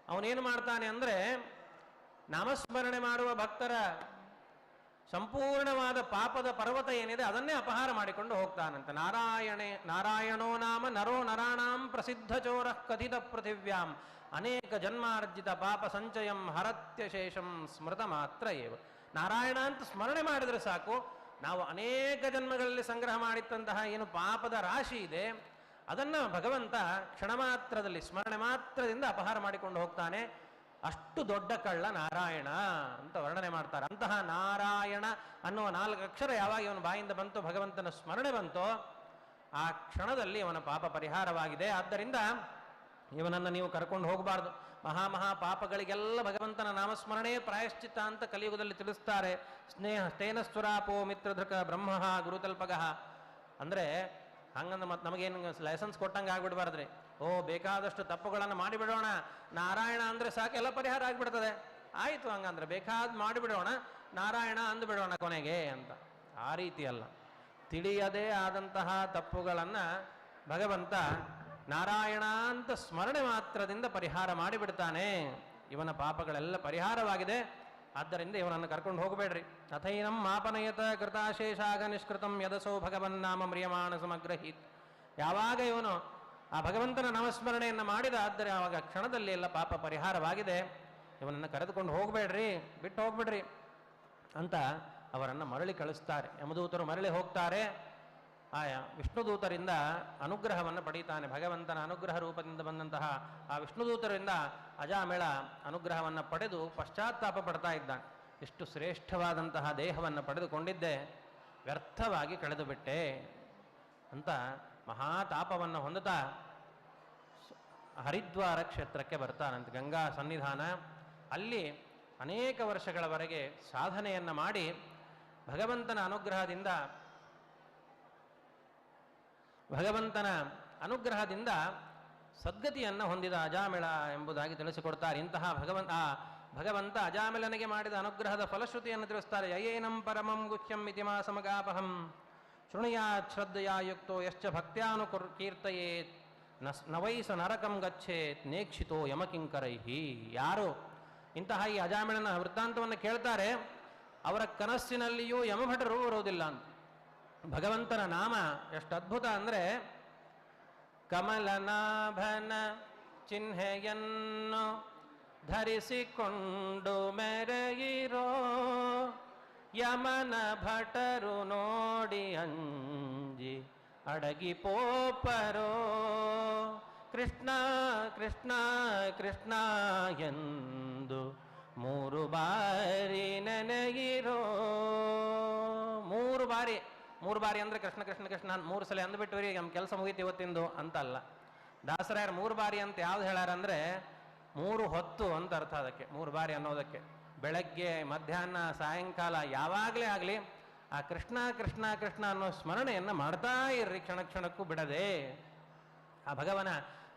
ಅವನೇನು ಮಾಡ್ತಾನೆ ಅಂದರೆ, ನಾಮಸ್ಮರಣೆ ಮಾಡುವ ಭಕ್ತರ ಸಂಪೂರ್ಣವಾದ ಪಾಪದ ಪರ್ವತ ಏನಿದೆ ಅದನ್ನೇ ಅಪಹಾರ ಮಾಡಿಕೊಂಡು ಹೋಗ್ತಾನಂತೆ. ನಾರಾಯಣೋ ನಾಮ ನರೋ ನರಾಣಾಂ ಪ್ರಸಿದ್ಧ ಚೋರ ಕಥಿತ ಪೃಥಿವ್ಯಾಂ ಅನೇಕ ಜನ್ಮಾರ್ಜಿತ ಪಾಪ ಸಂಚಯಂ ಹರತ್ಯಶೇಷಂ ಸ್ಮೃತ ಮಾತ್ರ ಏವ. ನಾರಾಯಣ ಅಂತ ಸ್ಮರಣೆ ಮಾಡಿದರೆ ಸಾಕು, ನಾವು ಅನೇಕ ಜನ್ಮಗಳಲ್ಲಿ ಸಂಗ್ರಹ ಮಾಡಿತ್ತಂತಹ ಏನು ಪಾಪದ ರಾಶಿ ಇದೆ ಅದನ್ನು ಭಗವಂತ ಕ್ಷಣ ಮಾತ್ರದಲ್ಲಿ ಸ್ಮರಣೆ ಮಾತ್ರದಿಂದ ಅಪಹಾರ ಮಾಡಿಕೊಂಡು ಹೋಗ್ತಾನೆ. ಅಷ್ಟು ದೊಡ್ಡ ಕಳ್ಳ ನಾರಾಯಣ ಅಂತ ವರ್ಣನೆ ಮಾಡ್ತಾರೆ. ಅಂತಹ ನಾರಾಯಣ ಅನ್ನುವ 4 ಅಕ್ಷರ ಯಾವಾಗ ಇವನ ಬಾಯಿಂದ ಬಂತು, ಭಗವಂತನ ಸ್ಮರಣೆ ಬಂತೋ, ಆ ಕ್ಷಣದಲ್ಲಿ ಇವನ ಪಾಪ ಪರಿಹಾರವಾಗಿದೆ. ಆದ್ದರಿಂದ ಇವನನ್ನು ನೀವು ಕರ್ಕೊಂಡು ಹೋಗಬಾರ್ದು. ಮಹಾ ಪಾಪಗಳಿಗೆಲ್ಲ ಭಗವಂತನ ನಾಮಸ್ಮರಣೆ ಪ್ರಾಯಶ್ಚಿತ್ತ ಅಂತ ಕಲಿಯುಗದಲ್ಲಿ ತಿಳಿಸ್ತಾರೆ. ತೇನ ಸ್ವರಾಪೋ ಮಿತ್ರಧೃಕ ಬ್ರಹ್ಮ ಗುರುತಲ್ಪಗಃ ಅಂದರೆ ಹಂಗಂದ್ರೆ ಮತ್ತೆ ನಮಗೇನು ಲೈಸೆನ್ಸ್ ಕೊಟ್ಟಂಗೆ ಆಗ್ಬಿಡ್ಬಾರ್ದ್ರಿ. ಬೇಕಾದಷ್ಟು ತಪ್ಪುಗಳನ್ನು ಮಾಡಿಬಿಡೋಣ, ನಾರಾಯಣ ಅಂದರೆ ಸಾಕು ಎಲ್ಲ ಪರಿಹಾರ ಆಗಿಬಿಡ್ತದೆ. ಆಯಿತು, ಹಂಗಂದ್ರೆ ಬೇಕಾದ ಮಾಡಿಬಿಡೋಣ, ನಾರಾಯಣ ಅಂದುಬಿಡೋಣ ಕೊನೆಗೆ ಅಂತ. ಆ ರೀತಿ ಅಲ್ಲ, ತಿಳಿಯದೇ ಆದಂತಹ ತಪ್ಪುಗಳನ್ನು ಭಗವಂತ ನಾರಾಯಣ ಅಂತ ಸ್ಮರಣೆ ಮಾತ್ರದಿಂದ ಪರಿಹಾರ ಮಾಡಿಬಿಡ್ತಾನೆ. ಇವನ ಪಾಪಗಳೆಲ್ಲ ಪರಿಹಾರವಾಗಿದೆ. ಆದ್ದರಿಂದ ಇವನನ್ನು ಕರ್ಕೊಂಡು ಹೋಗಬೇಡ್ರಿ. ಅಥೈನಂ ಮಾಪನಯತ ಕೃತಾಶೇಷಾಗ ನಿಷ್ಕೃತಂ ಯದಸೋ ಭಗವನ್ನಾಮ ಮ್ರಿಯಮಾಣ ಸಮಗ್ರಹೀತ್. ಯಾವಾಗ ಇವನು ಆ ಭಗವಂತನ ನಾಮಸ್ಮರಣೆಯನ್ನು ಮಾಡಿದ, ಆದರೆ ಆವಾಗ ಕ್ಷಣದಲ್ಲಿ ಎಲ್ಲ ಪಾಪ ಪರಿಹಾರವಾಗಿದೆ. ಇವನನ್ನು ಕರೆದುಕೊಂಡು ಹೋಗಬೇಡ್ರಿ, ಬಿಟ್ಟು ಹೋಗ್ಬಿಡ್ರಿ ಅಂತ ಅವರನ್ನು ಮರಳಿ ಕಳಿಸ್ತಾರೆ. ಯಮದೂತರು ಮರಳಿ ಹೋಗ್ತಾರೆ. ವಿಷ್ಣುದೂತರಿಂದ ಅನುಗ್ರಹವನ್ನು ಪಡೀತಾನೆ. ಭಗವಂತನ ಅನುಗ್ರಹ ರೂಪದಿಂದ ಬಂದಂತಹ ಆ ವಿಷ್ಣುದೂತರಿಂದ ಅಜಾಮಿಳ ಅನುಗ್ರಹವನ್ನು ಪಡೆದು ಪಶ್ಚಾತ್ತಾಪ ಪಡ್ತಾ ಇದ್ದಾನೆ. ಎಷ್ಟು ಶ್ರೇಷ್ಠವಾದಂತಹ ದೇಹವನ್ನು ಪಡೆದುಕೊಂಡಿದ್ದೆ, ವ್ಯರ್ಥವಾಗಿ ಕಳೆದು ಬಿಟ್ಟೆ ಅಂತ ಮಹಾತಾಪವನ್ನು ಹೊಂದುತ್ತಾ ಹರಿದ್ವಾರ ಕ್ಷೇತ್ರಕ್ಕೆ ಬರ್ತಾನಂತೆ. ಗಂಗಾ ಸನ್ನಿಧಾನ, ಅಲ್ಲಿ ಅನೇಕ ವರ್ಷಗಳವರೆಗೆ ಸಾಧನೆಯನ್ನು ಮಾಡಿ ಭಗವಂತನ ಅನುಗ್ರಹದಿಂದ ಸದ್ಗತಿಯನ್ನು ಹೊಂದಿದ ಅಜಾಮಿಳ ಎಂಬುದಾಗಿ ತಿಳಿಸಿಕೊಡ್ತಾರೆ. ಇಂತಹ ಭಗವಂತ ಅಜಾಮಿಳನಿಗೆ ಮಾಡಿದ ಅನುಗ್ರಹದ ಫಲಶ್ರುತಿಯನ್ನು ತಿಳಿಸ್ತಾರೆ. ಯಯೇನಂ ಪರಮಂ ಗುಹ್ಯಂ ಇತಿಮಾ ಸಮಗಾಪಹಂ ಶೃಣುಯಾತ್ ಶ್ರದ್ಧೆಯ ಯುಕ್ತೋ ಯಶ್ಚ ಭಕ್ತ್ಯಾನುಕೀರ್ತಯೇತ್ ನವೈಸ ನರಕಂ ಗಚ್ಚೇತ್ ನೇಕ್ಷಿತೋ ಯಮಕಿಂಕರೈಹಿ. ಯಾರು ಇಂತಹ ಈ ಅಜಾಮಿಳನ ವೃತ್ತಾಂತವನ್ನು ಕೇಳ್ತಾರೆ, ಅವರ ಕನಸಿನಲ್ಲಿಯೂ ಯಮಭಟರು ಬರುವುದಿಲ್ಲ ಅಂತ. ಭಗವಂತನ ನಾಮ ಎಷ್ಟು ಅದ್ಭುತ ಅಂದರೆ, ಕಮಲನಾಭನ ಚಿಹ್ನೆಯನ್ನು ಧರಿಸಿಕೊಂಡು ಮೆರೆಯಿರೋ ಯಮನ ಭಟರು ನೋಡಿ ಅಂಜಿ ಅಡಗಿ ಪೋಪರೋ. ಕೃಷ್ಣ ಕೃಷ್ಣ ಕೃಷ್ಣ ಎಂದು 3 ಬಾರಿ ನೆನೆಯಿರೋ. 3 ಬಾರಿ, 3 ಬಾರಿ ಅಂದ್ರೆ ಕೃಷ್ಣ ಕೃಷ್ಣ ಕೃಷ್ಣ 3 ಸಲ ಅಂದ್ಬಿಟ್ಟು ನಮ್ಮ ಕೆಲಸ ಮುಗೀತಿ ಇವತ್ತಿಂದು ಅಂತಲ್ಲ. ದಾಸರಾಯರು 3 ಬಾರಿ ಅಂತ ಯಾವ್ದು ಹೇಳಾರಂದ್ರೆ 3 ಹೊತ್ತು ಅಂತ ಅರ್ಥ ಅದಕ್ಕೆ. 3 ಬಾರಿ ಅನ್ನೋದಕ್ಕೆ ಬೆಳಗ್ಗೆ, ಮಧ್ಯಾಹ್ನ, ಸಾಯಂಕಾಲ ಯಾವಾಗಲೇ ಆಗಲಿ ಆ ಕೃಷ್ಣ ಕೃಷ್ಣ ಕೃಷ್ಣ ಅನ್ನೋ ಸ್ಮರಣೆಯನ್ನು ಮಾಡ್ತಾ ಇರ್ರಿ, ಕ್ಷಣ ಕ್ಷಣಕ್ಕೂ ಬಿಡದೆ. ಆ ಭಗವನ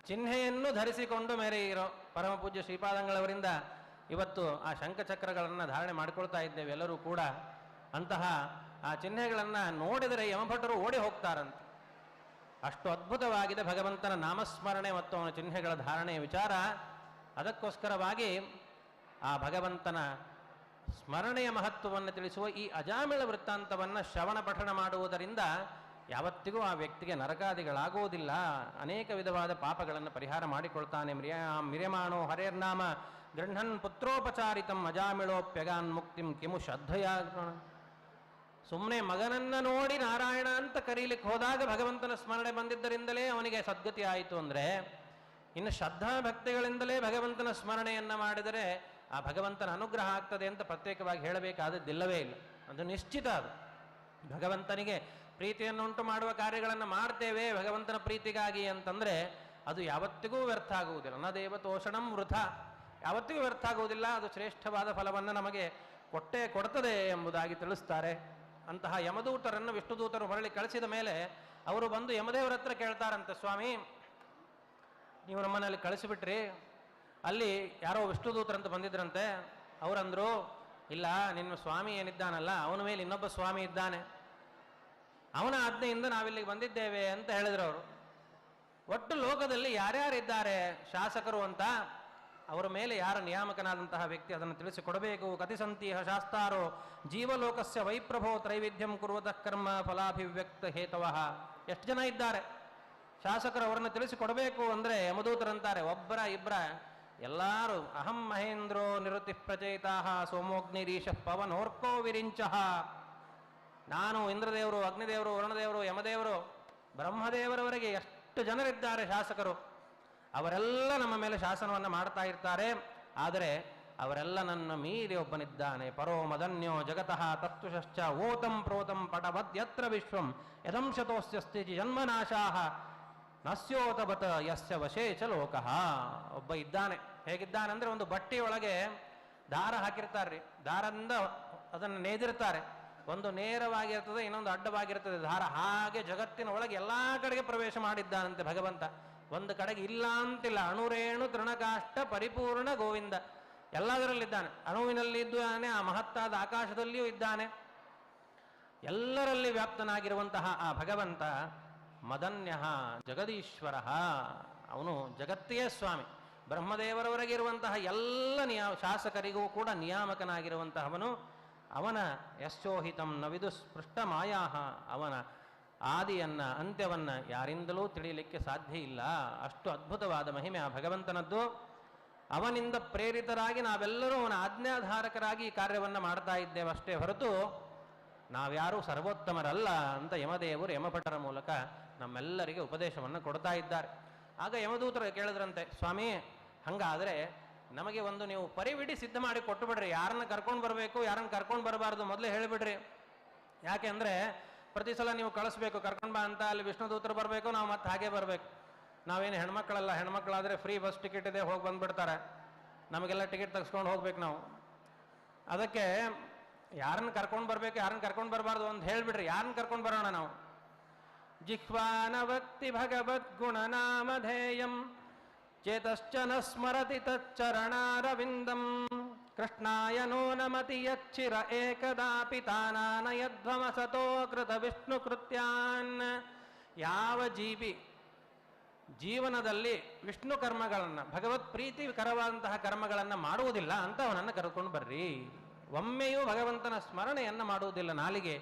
ಚಿಹ್ನೆಯನ್ನು ಧರಿಸಿಕೊಂಡು ಮೇರೆ ಇರೋ ಪರಮ ಪೂಜ್ಯ ಶ್ರೀಪಾದಂಗಳವರಿಂದ ಇವತ್ತು ಆ ಶಂಖಚಕ್ರಗಳನ್ನು ಧಾರಣೆ ಮಾಡಿಕೊಳ್ತಾ ಇದ್ದೇವೆ ಎಲ್ಲರೂ ಕೂಡ. ಅಂತಹ ಆ ಚಿಹ್ನೆಗಳನ್ನು ನೋಡಿದರೆ ಯಮಭಟರು ಓಡಿ ಹೋಗ್ತಾರಂತೆ. ಅಷ್ಟು ಅದ್ಭುತವಾಗಿದೆ ಭಗವಂತನ ನಾಮಸ್ಮರಣೆ ಮತ್ತು ಅವನ ಚಿಹ್ನೆಗಳ ಧಾರಣೆಯ ವಿಚಾರ. ಅದಕ್ಕೋಸ್ಕರವಾಗಿ ಆ ಭಗವಂತನ ಸ್ಮರಣೆಯ ಮಹತ್ವವನ್ನು ತಿಳಿಸುವ ಈ ಅಜಾಮಿಳ ವೃತ್ತಾಂತವನ್ನು ಶ್ರವಣ ಪಠಣ ಮಾಡುವುದರಿಂದ ಯಾವತ್ತಿಗೂ ಆ ವ್ಯಕ್ತಿಗೆ ನರಕಾದಿಗಳಾಗುವುದಿಲ್ಲ. ಅನೇಕ ವಿಧವಾದ ಪಾಪಗಳನ್ನು ಪರಿಹಾರ ಮಾಡಿಕೊಳ್ತಾನೆ. ಮಿರ್ಯಮಾಣೋ ಹರೇರ್ನಾಮ ಗೃಹನ್ ಪುತ್ರೋಪಚಾರಿತಂ ಅಜಾಮಿಳೋಪ್ಯಗಾನ್ ಮುಕ್ತಿಂ ಕಿಮು ಶ್ರದ್ಧೆಯ. ಸುಮ್ಮನೆ ಮಗನನ್ನ ನೋಡಿ ನಾರಾಯಣ ಅಂತ ಕರೀಲಿಕ್ಕೆ ಹೋದಾಗ ಭಗವಂತನ ಸ್ಮರಣೆ ಬಂದಿದ್ದರಿಂದಲೇ ಅವನಿಗೆ ಸದ್ಗತಿ ಆಯಿತು ಅಂದರೆ, ಇನ್ನು ಶ್ರದ್ಧಾ ಭಕ್ತಿಗಳಿಂದಲೇ ಭಗವಂತನ ಸ್ಮರಣೆಯನ್ನು ಮಾಡಿದರೆ ಆ ಭಗವಂತನ ಅನುಗ್ರಹ ಆಗ್ತದೆ ಅಂತ ಪ್ರತ್ಯೇಕವಾಗಿ ಹೇಳಬೇಕಾದದ್ದಿಲ್ಲವೇ ಇಲ್ಲ. ಅದು ನಿಶ್ಚಿತ. ಅದು ಭಗವಂತನಿಗೆ ಪ್ರೀತಿಯನ್ನುಂಟು ಮಾಡುವ ಕಾರ್ಯಗಳನ್ನು ಮಾಡ್ತೇವೆ ಭಗವಂತನ ಪ್ರೀತಿಗಾಗಿ ಅಂತಂದರೆ ಅದು ಯಾವತ್ತಿಗೂ ವ್ಯರ್ಥ ಆಗುವುದಿಲ್ಲ. ನ ದೇವತೋಷಣಂ ವೃಥ, ಯಾವತ್ತಿಗೂ ವ್ಯರ್ಥ ಆಗುವುದಿಲ್ಲ. ಅದು ಶ್ರೇಷ್ಠವಾದ ಫಲವನ್ನು ನಮಗೆ ಕೊಟ್ಟೇ ಕೊಡ್ತದೆ ಎಂಬುದಾಗಿ ತಿಳಿಸ್ತಾರೆ. ಅಂತಹ ಯಮದೂತರನ್ನು ವಿಷ್ಣುದೂತರು ಹೊರಳಿ ಕಳಿಸಿದ ಮೇಲೆ ಅವರು ಬಂದು ಯಮದೇವರ ಹತ್ರ ಕೇಳ್ತಾರಂತೆ, ಸ್ವಾಮಿ ನೀವು ನಮ್ಮನ್ನಲ್ಲಿ ಕಳಿಸಿಬಿಟ್ರಿ, ಅಲ್ಲಿ ಯಾರೋ ವಿಷ್ಣುದೂತರಂತ ಬಂದಿದ್ರಂತೆ. ಅವರಂದ್ರು, ಇಲ್ಲ, ನಿನ್ನ ಸ್ವಾಮಿ ಏನಿದ್ದಾನಲ್ಲ ಅವನ ಮೇಲೆ ಇನ್ನೊಬ್ಬ ಸ್ವಾಮಿ ಇದ್ದಾನೆ, ಅವನ ಆಜ್ಞೆಯಿಂದ ನಾವಿಲ್ಲಿಗೆ ಬಂದಿದ್ದೇವೆ ಅಂತ ಹೇಳಿದ್ರು ಅವರು. ಒಟ್ಟು ಲೋಕದಲ್ಲಿ ಯಾರ್ಯಾರಿದ್ದಾರೆ ಶಾಸಕರು ಅಂತ, ಅವರ ಮೇಲೆ ಯಾರ ನಿಯಾಮಕನಾದಂತಹ ವ್ಯಕ್ತಿ ಅದನ್ನು ತಿಳಿಸಿಕೊಡಬೇಕು. ಕತಿಸಂತೀಹ ಶಾಸ್ತಾರೋ ಜೀವಲೋಕಸ್ಯ ವೈಪ್ರಭೋ ತ್ರೈವಿಧ್ಯಂ ಕುರುವತಃ ಕರ್ಮ ಫಲಾಭಿವ್ಯಕ್ತ ಹೇತವಃ. ಎಷ್ಟು ಜನ ಇದ್ದಾರೆ ಶಾಸಕರು, ಅವರನ್ನು ತಿಳಿಸಿಕೊಡಬೇಕು ಅಂದರೆ ಯಮದೂತರಂತಾರೆ, ಒಬ್ಬರ ಇಬ್ಬರ ಎಲ್ಲರೂ. ಅಹಂ ಮಹೇಂದ್ರೋ ನಿವೃತ್ತಿ ಪ್ರಚಯಿತಾಹ ಸೋಮೋಗ್ನಿರೀಶ ಪವನೋರ್ಕೋ ವಿರಿಂಚಃ. ನಾನು ಇಂದ್ರದೇವರು, ಅಗ್ನಿದೇವರು, ವರುಣದೇವರು, ಯಮದೇವರು, ಬ್ರಹ್ಮದೇವರವರೆಗೆ ಎಷ್ಟು ಜನರಿದ್ದಾರೆ ಶಾಸಕರು, ಅವರೆಲ್ಲ ನಮ್ಮ ಮೇಲೆ ಶಾಸನವನ್ನು ಮಾಡ್ತಾ ಇರ್ತಾರೆ. ಆದರೆ ಅವರೆಲ್ಲ ನನ್ನ ಮೀರಿ ಒಬ್ಬನಿದ್ದಾನೆ. ಪರೋ ಮದನ್ಯೋ ಜಗತಃ ತತ್ವಶ್ಚ ಓತಂ ಪ್ರೋತಂ ಪಟವದ್ಯತ್ರ ವಿಶ್ವಂ ಯದಂಶತೋಸ್ಯಸ್ತಿ ಜನ್ಮನಾಶಾಹ ನಸ್ಯೋತಬತ ಯಸ್ಯ ವಶೇ ಚ ಲೋಕಃ. ಒಬ್ಬ ಇದ್ದಾನೆ. ಹೇಗಿದ್ದಾನೆ ಅಂದರೆ, ಒಂದು ಬಟ್ಟೆಯೊಳಗೆ ದಾರ ಹಾಕಿರ್ತಾರ್ರಿ, ದಾರದಿಂದ ಅದನ್ನು ನೇದಿರ್ತಾರೆ. ಒಂದು ನೇರವಾಗಿರ್ತದೆ, ಇನ್ನೊಂದು ಅಡ್ಡವಾಗಿರ್ತದೆ ದಾರ. ಹಾಗೆ ಜಗತ್ತಿನ ಒಳಗೆ ಎಲ್ಲ ಕಡೆಗೆ ಪ್ರವೇಶ ಮಾಡಿದ್ದಾನಂತೆ ಭಗವಂತ. ಒಂದು ಕಡೆಗೆ ಇಲ್ಲ ಅಂತಿಲ್ಲ. ಅಣುರೇಣು ತೃಣಕಾಷ್ಟ ಪರಿಪೂರ್ಣ ಗೋವಿಂದ. ಎಲ್ಲದರಲ್ಲಿದ್ದಾನೆ. ಅಣುವಿನಲ್ಲಿ ಇದ್ದಾನೆ, ಆ ಮಹತ್ತಾದ ಆಕಾಶದಲ್ಲಿಯೂ ಇದ್ದಾನೆ. ಎಲ್ಲರಲ್ಲಿ ವ್ಯಾಪ್ತನಾಗಿರುವಂತಹ ಆ ಭಗವಂತ ಮದನ್ಯ ಜಗದೀಶ್ವರ, ಅವನು ಜಗತ್ತಿಯೇ ಸ್ವಾಮಿ. ಬ್ರಹ್ಮದೇವರವರೆಗೆ ಇರುವಂತಹ ಎಲ್ಲ ಶಾಸಕರಿಗೂ ಕೂಡ ನಿಯಾಮಕನಾಗಿರುವಂತಹವನು. ಅವನ ಯಶ್ಚೋಹಿತಂ ನ ವಿದುಸ್ಪೃಷ್ಟ ಮಾಯಾಹ, ಅವನ ಆದಿಯನ್ನ ಅಂತ್ಯವನ್ನ ಯಾರಿಂದಲೂ ತಿಳಿಯಲಿಕ್ಕೆ ಸಾಧ್ಯ ಇಲ್ಲ. ಅಷ್ಟು ಅದ್ಭುತವಾದ ಮಹಿಮೆ ಆ ಭಗವಂತನದ್ದು. ಅವನಿಂದ ಪ್ರೇರಿತರಾಗಿ ನಾವೆಲ್ಲರೂ ಅವನ ಆಜ್ಞಾಧಾರಕರಾಗಿ ಈ ಕಾರ್ಯವನ್ನು ಮಾಡ್ತಾ ಇದ್ದೇವೆ ಅಷ್ಟೇ ಹೊರತು ನಾವ್ಯಾರೂ ಸರ್ವೋತ್ತಮರಲ್ಲ ಅಂತ ಯಮದೇವರು ಯಮಭಟರ ಮೂಲಕ ನಮ್ಮೆಲ್ಲರಿಗೆ ಉಪದೇಶವನ್ನು ಕೊಡ್ತಾ ಇದ್ದಾರೆ. ಆಗ ಯಮದೂತರು ಕೇಳಿದ್ರಂತೆ, ಸ್ವಾಮಿ ಹಂಗಾದರೆ ನಮಗೆ ಒಂದು ನೀವು ಪರಿವಿಡಿ ಸಿದ್ಧ ಮಾಡಿ ಕೊಟ್ಟು ಬಿಡ್ರಿ, ಯಾರನ್ನ ಕರ್ಕೊಂಡು ಬರಬೇಕು ಯಾರನ್ನ ಕರ್ಕೊಂಡು ಬರಬಾರ್ದು ಮೊದಲೇ ಹೇಳಿಬಿಡ್ರಿ. ಯಾಕೆ ಅಂದರೆ ಪ್ರತಿ ಸಲ ನೀವು ಕಳಿಸ್ಬೇಕು, ಕರ್ಕೊಂಡು ಬಾ ಅಂತ, ಅಲ್ಲಿ ವಿಷ್ಣುದೂತರು ಬರಬೇಕು, ನಾವು ಮತ್ತೆ ಹಾಗೆ ಬರಬೇಕು. ನಾವೇನು ಹೆಣ್ಮಕ್ಳಲ್ಲ, ಹೆಣ್ಮಕ್ಳಾದರೆ ಫ್ರೀ ಬಸ್ ಟಿಕೆಟ್ ಇದೆ, ಹೋಗಿ ಬಂದುಬಿಡ್ತಾರೆ. ನಮಗೆಲ್ಲ ಟಿಕೆಟ್ ತೆಗೆಸ್ಕೊಂಡು ಹೋಗ್ಬೇಕು ನಾವು. ಅದಕ್ಕೆ ಯಾರನ್ನ ಕರ್ಕೊಂಡು ಬರಬೇಕು ಯಾರನ್ನ ಕರ್ಕೊಂಡು ಬರಬಾರ್ದು ಅಂತ ಹೇಳಿಬಿಡ್ರಿ, ಯಾರನ್ನ ಕರ್ಕೊಂಡು ಬರೋಣ ನಾವು. ಜಿಹ್ವಾನವಕ್ತಿ ಭಗವದ್ಗುಣನಾಮಧೇಯಂ ಚೇತಶ್ಚ ನ ಸ್ಮರತಿ ತಚ್ಚರಣಾರವಿಂದಂ ಕೃಷ್ಣಾಯ ನೋ ನಮತಿ ಯಚ್ಚಿರ ಏಕದಾಪಿ ತಾನಾನಯಧ್ವಮಸತೋ ಕೃತ ವಿಷ್ಣು ಕೃತ್ಯಾನ್. ಯಾವ ಜೀವನದಲ್ಲಿ ವಿಷ್ಣು ಕರ್ಮಗಳನ್ನು, ಭಗವತ್ ಪ್ರೀತಿಕರವಾದಂತಹ ಕರ್ಮಗಳನ್ನು ಮಾಡುವುದಿಲ್ಲ ಅಂತ ಅವನನ್ನು ಕರ್ಕೊಂಡು ಬರ್ರಿ. ಒಮ್ಮೆಯೂ ಭಗವಂತನ ಸ್ಮರಣೆಯನ್ನು ಮಾಡುವುದಿಲ್ಲ ನಾಲಿಗೆ,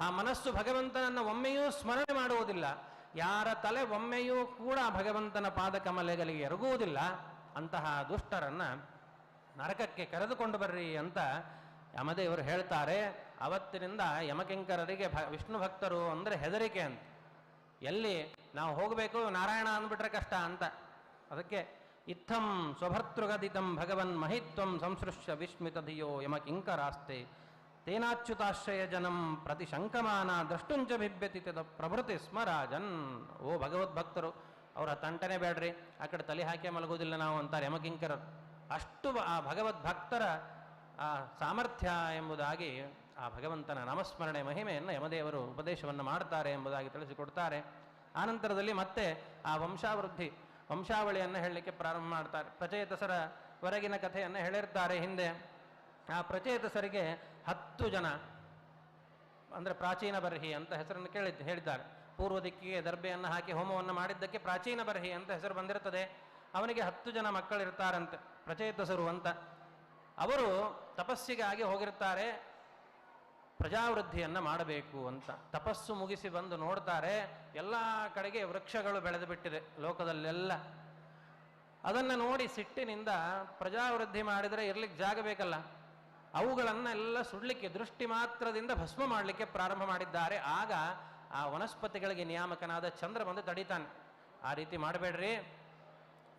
ಆ ಮನಸ್ಸು ಭಗವಂತನನ್ನು ಒಮ್ಮೆಯೂ ಸ್ಮರಣೆ ಮಾಡುವುದಿಲ್ಲ. ಯಾರ ತಲೆ ಒಮ್ಮೆಯೂ ಕೂಡ ಭಗವಂತನ ಪಾದಕಮಲೆಗಳಿಗೆ ಎರಗುವುದಿಲ್ಲ, ಅಂತಹ ದುಷ್ಟರನ್ನ ನರಕಕ್ಕೆ ಕರೆದುಕೊಂಡು ಬರ್ರಿ ಅಂತ ಯಮದೇವರು ಹೇಳ್ತಾರೆ. ಅವತ್ತಿನಿಂದ ಯಮಕಿಂಕರರಿಗೆ ವಿಷ್ಣು ಭಕ್ತರು ಅಂದರೆ ಹೆದರಿಕೆ ಅಂತ. ಎಲ್ಲಿ ನಾವು ಹೋಗಬೇಕು ನಾರಾಯಣ ಅಂದ್ಬಿಟ್ರೆ ಕಷ್ಟ ಅಂತ. ಅದಕ್ಕೆ ಇತ್ತಂ ಸ್ವಭರ್ತೃಗದಿತಂ ಭಗವನ್ ಮಹಿತ್ವಂ ಸಂಸೃಶ್ಯ ವಿಸ್ಮಿತ ಧಿಯೋ ಯಮ ಕಿಂಕರಾಸ್ತೆ ತೇನಾಚ್ಯುತಾಶ್ರಯ ಜನಂ ಪ್ರತಿ ಶಂಕಮಾನ ದ್ರಷ್ಟುಂಚ ಬಿಭ್ಯತಿ ತದ ಪ್ರಭೃತಿ ಸ್ಮರಾಜನ್. ಓ ಭಗವದ್ಭಕ್ತರು, ಅವರ ತಂಟನೆ ಬೇಡ್ರಿ, ಆ ಕಡೆ ತಲೆ ಹಾಕಿ ಮಲಗೋದಿಲ್ಲ ನಾವು ಅಂತಾರೆ ಯಮಕಿಂಕರರು. ಅಷ್ಟು ಆ ಭಗವದ್ಭಕ್ತರ ಆ ಸಾಮರ್ಥ್ಯ ಎಂಬುದಾಗಿ ಆ ಭಗವಂತನ ನಾಮಸ್ಮರಣೆ ಮಹಿಮೆಯನ್ನು ಯಮದೇವರು ಉಪದೇಶವನ್ನು ಮಾಡ್ತಾರೆ ಎಂಬುದಾಗಿ ತಿಳಿಸಿಕೊಡ್ತಾರೆ. ಆನಂತರದಲ್ಲಿ ಮತ್ತೆ ಆ ವಂಶಾವಳಿಯನ್ನು ಹೇಳಲಿಕ್ಕೆ ಪ್ರಾರಂಭ ಮಾಡ್ತಾರೆ. ಪ್ರಚೇತಸರ ಹೊರಗಿನ ಕಥೆಯನ್ನು ಹೇಳಿರ್ತಾರೆ ಹಿಂದೆ. ಆ ಪ್ರಚೇತಸರಿಗೆ 10 ಜನ, ಅಂದರೆ ಪ್ರಾಚೀನ ಬರ್ಹಿ ಅಂತ ಹೆಸರನ್ನು ಹೇಳಿದ್ದಾರೆ. ಪೂರ್ವ ದಿಕ್ಕಿಗೆ ದರ್ಬೆಯನ್ನು ಹಾಕಿ ಹೋಮವನ್ನು ಮಾಡಿದ್ದಕ್ಕೆ ಪ್ರಾಚೀನ ಬರ್ಹಿ ಅಂತ ಹೆಸರು ಬಂದಿರ್ತದೆ. ಅವನಿಗೆ 10 ಜನ ಮಕ್ಕಳಿರ್ತಾರಂತೆ, ಪ್ರಚೇತಸರು ಅಂತ. ಅವರು ತಪಸ್ಸಿಗಾಗಿ ಹೋಗಿರ್ತಾರೆ, ಪ್ರಜಾವೃದ್ಧಿಯನ್ನು ಮಾಡಬೇಕು ಅಂತ. ತಪಸ್ಸು ಮುಗಿಸಿ ಬಂದು ನೋಡ್ತಾರೆ, ಎಲ್ಲ ಕಡೆಗೆ ವೃಕ್ಷಗಳು ಬೆಳೆದು ಬಿಟ್ಟಿದೆ ಲೋಕದಲ್ಲೆಲ್ಲ. ಅದನ್ನು ನೋಡಿ ಸಿಟ್ಟಿನಿಂದ ಪ್ರಜಾವೃದ್ಧಿ ಮಾಡಿದರೆ ಇರ್ಲಿಕ್ಕೆ ಜಾಗ ಬೇಕಲ್ಲ, ಅವುಗಳನ್ನೆಲ್ಲ ಸುಡ್ಲಿಕ್ಕೆ ದೃಷ್ಟಿ ಮಾತ್ರದಿಂದ ಭಸ್ಮ ಮಾಡಲಿಕ್ಕೆ ಪ್ರಾರಂಭ ಮಾಡಿದ್ದಾರೆ. ಆಗ ಆ ವನಸ್ಪತಿಗಳಿಗೆ ನಿಯಾಮಕನಾದ ಚಂದ್ರ ಬಂದು ತಡೀತಾನೆ. ಆ ರೀತಿ ಮಾಡಬೇಡ್ರಿ,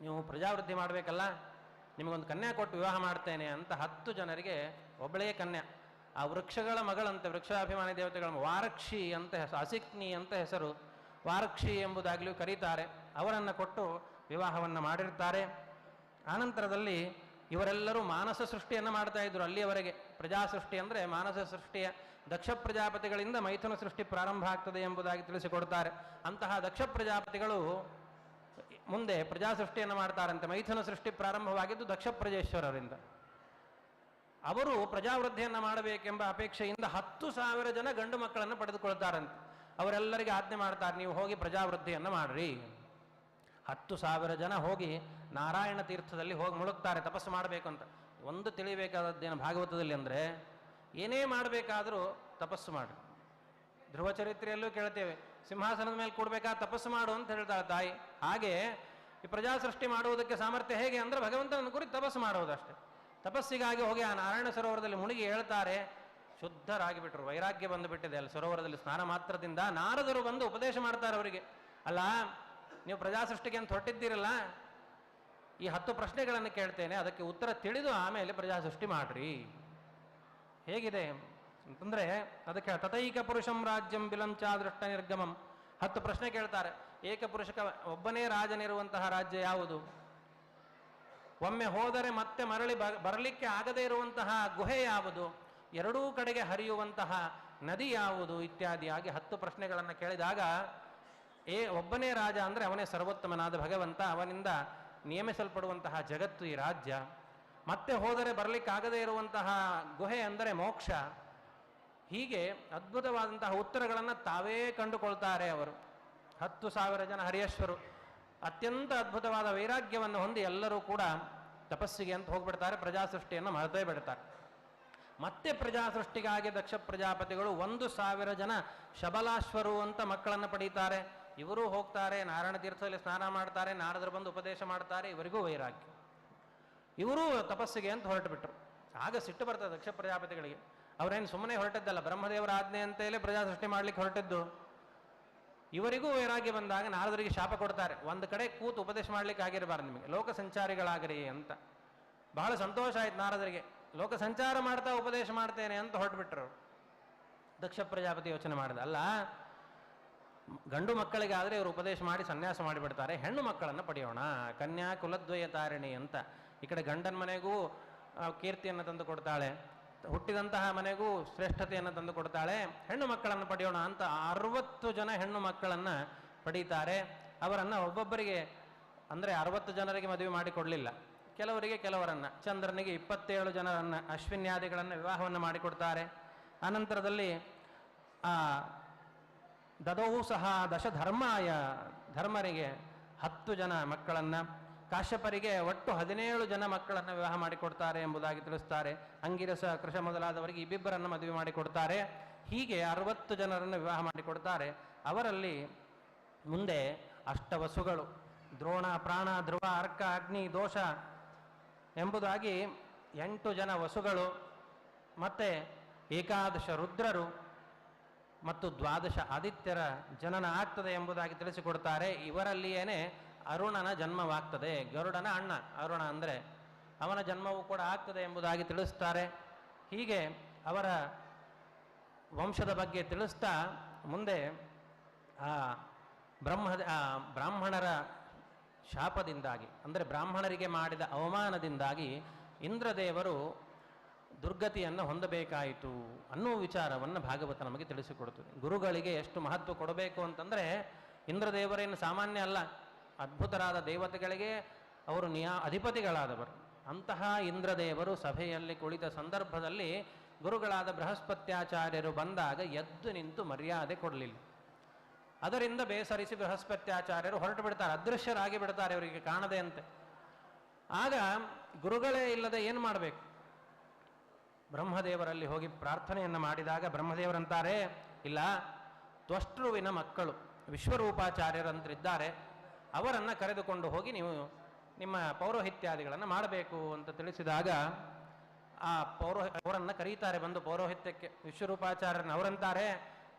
ನೀವು ಪ್ರಜಾವೃದ್ಧಿ ಮಾಡಬೇಕಲ್ಲ, ನಿಮಗೊಂದು ಕನ್ಯಾ ಕೊಟ್ಟು ವಿವಾಹ ಮಾಡ್ತೇನೆ ಅಂತ 10 ಜನರಿಗೆ ಒಬ್ಬಳೇ ಕನ್ಯಾ. ಆ ವೃಕ್ಷಗಳ ಮಗಳಂತೆ, ವೃಕ್ಷಾಭಿಮಾನಿ ದೇವತೆಗಳ ವಾರಕ್ಷಿ ಅಂತ ಹೆಸರು, ಅಸಿಕ್ನಿ ಅಂತ ಹೆಸರು, ವಾರಕ್ಷಿ ಎಂಬುದಾಗಲೂ ಕರೀತಾರೆ. ಅವರನ್ನು ಕೊಟ್ಟು ವಿವಾಹವನ್ನು ಮಾಡಿರ್ತಾರೆ. ಆನಂತರದಲ್ಲಿ ಇವರೆಲ್ಲರೂ ಮಾನಸ ಸೃಷ್ಟಿಯನ್ನು ಮಾಡ್ತಾ ಇದ್ರು. ಅಲ್ಲಿಯವರೆಗೆ ಪ್ರಜಾ ಸೃಷ್ಟಿ ಅಂದರೆ ಮಾನಸ ಸೃಷ್ಟಿಯ ದಕ್ಷ ಪ್ರಜಾಪತಿಗಳಿಂದ ಮೈಥುನ ಸೃಷ್ಟಿ ಪ್ರಾರಂಭ ಆಗ್ತದೆ ಎಂಬುದಾಗಿ ತಿಳಿಸಿಕೊಡ್ತಾರೆ. ಅಂತಹ ದಕ್ಷ ಪ್ರಜಾಪತಿಗಳು ಮುಂದೆ ಪ್ರಜಾ ಸೃಷ್ಟಿಯನ್ನು ಮಾಡ್ತಾರಂತೆ. ಮೈಥುನ ಸೃಷ್ಟಿ ಪ್ರಾರಂಭವಾಗಿದ್ದು ದಕ್ಷ ಪ್ರಜೇಶ್ವರರಿಂದ. ಅವರು ಪ್ರಜಾವೃದ್ಧಿಯನ್ನು ಮಾಡಬೇಕೆಂಬ ಅಪೇಕ್ಷೆಯಿಂದ 10,000 ಜನ ಗಂಡು ಮಕ್ಕಳನ್ನು ಪಡೆದುಕೊಳ್ತಾರಂತೆ. ಅವರೆಲ್ಲರಿಗೆ ಆಜ್ಞೆ ಮಾಡ್ತಾರೆ, ನೀವು ಹೋಗಿ ಪ್ರಜಾವೃದ್ಧಿಯನ್ನು ಮಾಡ್ರಿ. 10,000 ಜನ ಹೋಗಿ ನಾರಾಯಣ ತೀರ್ಥದಲ್ಲಿ ಹೋಗಿ ಮುಳುಗ್ತಾರೆ ತಪಸ್ಸು ಮಾಡಬೇಕು ಅಂತ. ಒಂದು ತಿಳಿಬೇಕಾದದ್ದೇನು ಭಾಗವತದಲ್ಲಿ ಅಂದರೆ, ಏನೇ ಮಾಡಬೇಕಾದರೂ ತಪಸ್ಸು ಮಾಡಿ. ಧ್ರುವ ಚರಿತ್ರೆಯಲ್ಲೂ ಕೇಳ್ತೇವೆ, ಸಿಂಹಾಸನದ ಮೇಲೆ ಕೂಡಬೇಕಾದ ತಪಸ್ಸು ಮಾಡು ಅಂತ ಹೇಳ್ತಾಳೆ ತಾಯಿ. ಹಾಗೆ ಈ ಪ್ರಜಾ ಸೃಷ್ಟಿ ಮಾಡುವುದಕ್ಕೆ ಸಾಮರ್ಥ್ಯ ಹೇಗೆ ಅಂದರೆ ಭಗವಂತನ ಕುರಿತು ತಪಸ್ಸು ಮಾಡುವುದಷ್ಟೇ. ತಪಸ್ಸಿಗಾಗಿ ಹೋಗಿ ಆ ನಾರಾಯಣ ಸರೋವರದಲ್ಲಿ ಮುಳುಗಿ ಹೇಳ್ತಾರೆ, ಶುದ್ಧರಾಗಿ ಬಿಟ್ಟರು, ವೈರಾಗ್ಯ ಬಂದುಬಿಟ್ಟಿದೆ ಅಲ್ಲಿ ಸರೋವರದಲ್ಲಿ ಸ್ನಾನ ಮಾತ್ರದಿಂದ. ನಾರದರು ಬಂದು ಉಪದೇಶ ಮಾಡ್ತಾರೆ ಅವರಿಗೆ, ಅಲ್ಲ ನೀವು ಪ್ರಜಾ ಸೃಷ್ಟಿಗೆ ಅಂತ ಹೊರಟಿದ್ದೀರಲ್ಲ, ಈ 10 ಪ್ರಶ್ನೆಗಳನ್ನು ಕೇಳ್ತೇನೆ, ಅದಕ್ಕೆ ಉತ್ತರ ತಿಳಿದು ಆಮೇಲೆ ಪ್ರಜಾ ಸೃಷ್ಟಿ ಮಾಡ್ರಿ. ಹೇಗಿದೆ ಅಂತಂದ್ರೆ ಅದಕ್ಕೆ ತತೈಕ ಪುರುಷಂ ರಾಜ್ಯಂ ಬಿಲಂಚ ದೃಷ್ಟ ನಿರ್ಗಮಂ. 10 ಪ್ರಶ್ನೆ ಕೇಳ್ತಾರೆ. ಏಕಪುರುಷಕ ಒಬ್ಬನೇ ರಾಜನಿರುವಂತಹ ರಾಜ್ಯ ಯಾವುದು? ಒಮ್ಮೆ ಹೋದರೆ ಮತ್ತೆ ಮರಳಿ ಬರಲಿಕ್ಕೆ ಆಗದೇ ಇರುವಂತಹ ಗುಹೆ ಯಾವುದು? ಎರಡೂ ಕಡೆಗೆ ಹರಿಯುವಂತಹ ನದಿ ಯಾವುದು? ಇತ್ಯಾದಿಯಾಗಿ 10 ಪ್ರಶ್ನೆಗಳನ್ನು ಕೇಳಿದಾಗ, ಒಬ್ಬನೇ ರಾಜ ಅಂದರೆ ಅವನೇ ಸರ್ವೋತ್ತಮನಾದ ಭಗವಂತ, ಅವನಿಂದ ನೇಮಿಸಲ್ಪಡುವಂತಹ ಜಗತ್ತು ಈ ರಾಜ್ಯ. ಮತ್ತೆ ಹೋದರೆ ಬರಲಿಕ್ಕಾಗದೇ ಇರುವಂತಹ ಗುಹೆ ಅಂದರೆ ಮೋಕ್ಷ. ಹೀಗೆ ಅದ್ಭುತವಾದಂತಹ ಉತ್ತರಗಳನ್ನು ತಾವೇ ಕಂಡುಕೊಳ್ತಾರೆ ಅವರು. 10,000 ಜನ ಹರಿಯೇಶ್ವರು ಅತ್ಯಂತ ಅದ್ಭುತವಾದ ವೈರಾಗ್ಯವನ್ನು ಹೊಂದಿ ಎಲ್ಲರೂ ಕೂಡ ತಪಸ್ಸಿಗೆ ಅಂತ ಹೋಗ್ಬಿಡ್ತಾರೆ, ಪ್ರಜಾ ಸೃಷ್ಟಿಯನ್ನು ಮರೆತೇ ಬಿಡ್ತಾರೆ. ಮತ್ತೆ ಪ್ರಜಾ ಸೃಷ್ಟಿಗಾಗಿ ದಕ್ಷ ಪ್ರಜಾಪತಿಗಳು 1,000 ಜನ ಶಬಲಾಶ್ವರು ಅಂತ ಮಕ್ಕಳನ್ನು ಪಡೀತಾರೆ. ಇವರೂ ಹೋಗ್ತಾರೆ, ನಾರಾಯಣ ತೀರ್ಥದಲ್ಲಿ ಸ್ನಾನ ಮಾಡ್ತಾರೆ, ನಾರದರು ಬಂದು ಉಪದೇಶ ಮಾಡ್ತಾರೆ, ಇವರಿಗೂ ವೈರಾಗ್ಯ. ಇವರೂ ತಪಸ್ಸಿಗೆ ಅಂತ ಹೊರಟು ಬಿಟ್ಟರು. ಆಗ ಸಿಟ್ಟು ಬರ್ತದೆ ದಕ್ಷ ಪ್ರಜಾಪತಿಗಳಿಗೆ. ಅವರೇನು ಸುಮ್ಮನೆ ಹೊರಟದ್ದಲ್ಲ, ಬ್ರಹ್ಮದೇವರ ಆಜ್ಞೆ ಅಂತೇಳಿ ಪ್ರಜಾ ಸೃಷ್ಟಿ ಮಾಡ್ಲಿಕ್ಕೆ ಹೊರಟದ್ದು. ಇವರಿಗೂ ವೈರಾಗ್ಯ ಬಂದಾಗ ನಾರದರಿಗೆ ಶಾಪ ಕೊಡ್ತಾರೆ, ಒಂದು ಕಡೆ ಕೂತು ಉಪದೇಶ ಮಾಡ್ಲಿಕ್ಕೆ ಆಗಿರಬಾರ್ದು, ನಿಮಗೆ ಲೋಕ ಸಂಚಾರಿಗಳಾಗಿರಿ ಅಂತ. ಬಹಳ ಸಂತೋಷ ಆಯ್ತು ನಾರದರಿಗೆ, ಲೋಕ ಸಂಚಾರ ಮಾಡ್ತಾ ಉಪದೇಶ ಮಾಡ್ತೇನೆ ಅಂತ ಹೊರಟುಬಿಟ್ರು. ದಕ್ಷ ಪ್ರಜಾಪತಿ ಯೋಚನೆ ಮಾಡಿದ, ಅಲ್ಲ ಗಂಡು ಮಕ್ಕಳಿಗಾದರೆ ಇವರು ಉಪದೇಶ ಮಾಡಿ ಸನ್ಯಾಸ ಮಾಡಿಬಿಡ್ತಾರೆ, ಹೆಣ್ಣು ಮಕ್ಕಳನ್ನು ಪಡೆಯೋಣ, ಕನ್ಯಾ ಕುಲದ್ವಯ ತಾರಿಣಿ ಅಂತ. ಈ ಕಡೆ ಗಂಡನ ಮನೆಗೂ ಕೀರ್ತಿಯನ್ನು ತಂದು ಕೊಡ್ತಾಳೆ, ಹುಟ್ಟಿದಂತಹ ಮನೆಗೂ ಶ್ರೇಷ್ಠತೆಯನ್ನು ತಂದು ಕೊಡ್ತಾಳೆ, ಹೆಣ್ಣು ಮಕ್ಕಳನ್ನು ಪಡೆಯೋಣ ಅಂತ 60 ಜನ ಹೆಣ್ಣು ಮಕ್ಕಳನ್ನು ಪಡೀತಾರೆ. ಅವರನ್ನು ಒಬ್ಬೊಬ್ಬರಿಗೆ ಅಂದರೆ 60 ಜನರಿಗೆ ಮದುವೆ ಮಾಡಿಕೊಡಲಿಲ್ಲ, ಕೆಲವರನ್ನು, ಚಂದ್ರನಿಗೆ 27 ಜನರನ್ನು ಅಶ್ವಿನ್ಯಾದಿಗಳನ್ನು ವಿವಾಹವನ್ನು ಮಾಡಿಕೊಡ್ತಾರೆ. ಅನಂತರದಲ್ಲಿ ದದೌ ಸಹ ದಶಧರ್ಮಾಯ, ಧರ್ಮರಿಗೆ 10 ಜನ ಮಕ್ಕಳನ್ನು, ಕಾಶ್ಯಪರಿಗೆ ಒಟ್ಟು 17 ಜನ ಮಕ್ಕಳನ್ನು ವಿವಾಹ ಮಾಡಿಕೊಡ್ತಾರೆ ಎಂಬುದಾಗಿ ತಿಳಿಸ್ತಾರೆ. ಅಂಗಿರಸ, ಕೃಷ ಮೊದಲಾದವರಿಗೆ ಇಬ್ಬಿಬ್ಬರನ್ನು ಮದುವೆ ಮಾಡಿಕೊಡ್ತಾರೆ. ಹೀಗೆ 60 ಜನರನ್ನು ವಿವಾಹ ಮಾಡಿಕೊಡ್ತಾರೆ. ಅವರಲ್ಲಿ ಮುಂದೆ ಅಷ್ಟವಸುಗಳು, ದ್ರೋಣ, ಪ್ರಾಣ, ಧ್ರುವ, ಅರ್ಕ, ಅಗ್ನಿ, ದೋಷ ಎಂಬುದಾಗಿ 8 ಜನ ವಸುಗಳು, ಮತ್ತೆ 11 ರುದ್ರರು, ಮತ್ತು ದ್ವಾದಶ ಆದಿತ್ಯರ ಜನನ ಆಗ್ತದೆ ಎಂಬುದಾಗಿ ತಿಳಿಸಿಕೊಡ್ತಾರೆ. ಇವರಲ್ಲಿಯೇನೆ ಅರುಣನ ಜನ್ಮವಾಗ್ತದೆ. ಗರುಡನ ಅಣ್ಣ ಅರುಣ ಅಂದರೆ ಅವನ ಜನ್ಮವೂ ಕೂಡ ಆಗ್ತದೆ ಎಂಬುದಾಗಿ ತಿಳಿಸ್ತಾರೆ. ಹೀಗೆ ಅವರ ವಂಶದ ಬಗ್ಗೆ ತಿಳಿಸ್ತಾ ಮುಂದೆ ಆ ಬ್ರಾಹ್ಮಣರ ಶಾಪದಿಂದಾಗಿ, ಅಂದರೆ ಬ್ರಾಹ್ಮಣರಿಗೆ ಮಾಡಿದ ಅವಮಾನದಿಂದಾಗಿ ಇಂದ್ರದೇವರು ದುರ್ಗತಿಯನ್ನು ಹೊಂದಬೇಕಾಯಿತು ಅನ್ನುವ ವಿಚಾರವನ್ನು ಭಾಗವತ ನಮಗೆ ತಿಳಿಸಿಕೊಡುತ್ತದೆ. ಗುರುಗಳಿಗೆ ಎಷ್ಟು ಮಹತ್ವ ಕೊಡಬೇಕು ಅಂತಂದರೆ, ಇಂದ್ರದೇವರೇನು ಸಾಮಾನ್ಯ ಅಲ್ಲ, ಅದ್ಭುತರಾದ ದೇವತೆಗಳಿಗೆ ಅವರು ಅಧಿಪತಿಗಳಾದವರು. ಅಂತಹ ಇಂದ್ರದೇವರು ಸಭೆಯಲ್ಲಿ ಕುಳಿತ ಸಂದರ್ಭದಲ್ಲಿ ಗುರುಗಳಾದ ಬೃಹಸ್ಪತ್ಯಾಚಾರ್ಯರು ಬಂದಾಗ ಎದ್ದು ನಿಂತು ಮರ್ಯಾದೆ ಕೊಡಲಿಲ್ಲ. ಅದರಿಂದ ಬೇಸರಿಸಿ ಬೃಹಸ್ಪತ್ಯಾಚಾರ್ಯರು ಹೊರಟು ಬಿಡ್ತಾರೆ, ಅದೃಶ್ಯರಾಗಿ ಬಿಡ್ತಾರೆ, ಅವರಿಗೆ ಕಾಣದೆ ಅಂತೆ. ಆಗ ಗುರುಗಳೇ ಇಲ್ಲದೆ ಏನು ಮಾಡಬೇಕು? ಬ್ರಹ್ಮದೇವರಲ್ಲಿ ಹೋಗಿ ಪ್ರಾರ್ಥನೆಯನ್ನು ಮಾಡಿದಾಗ ಬ್ರಹ್ಮದೇವರಂತಾರೆ, ಇಲ್ಲ, ತ್ವಷ್ಟೃವಿನ ಮಕ್ಕಳು ವಿಶ್ವರೂಪಾಚಾರ್ಯರಂತರಿದ್ದಾರೆ, ಅವರನ್ನು ಕರೆದುಕೊಂಡು ಹೋಗಿ ನೀವು ನಿಮ್ಮ ಪೌರೋಹಿತ್ಯಾದಿಗಳನ್ನು ಮಾಡಬೇಕು ಅಂತ ತಿಳಿಸಿದಾಗ ಆ ಅವರನ್ನು ಕರೀತಾರೆ ಬಂದು ಪೌರೋಹಿತ್ಯಕ್ಕೆ. ವಿಶ್ವರೂಪಾಚಾರ್ಯರನ್ನ ಅವರಂತಾರೆ,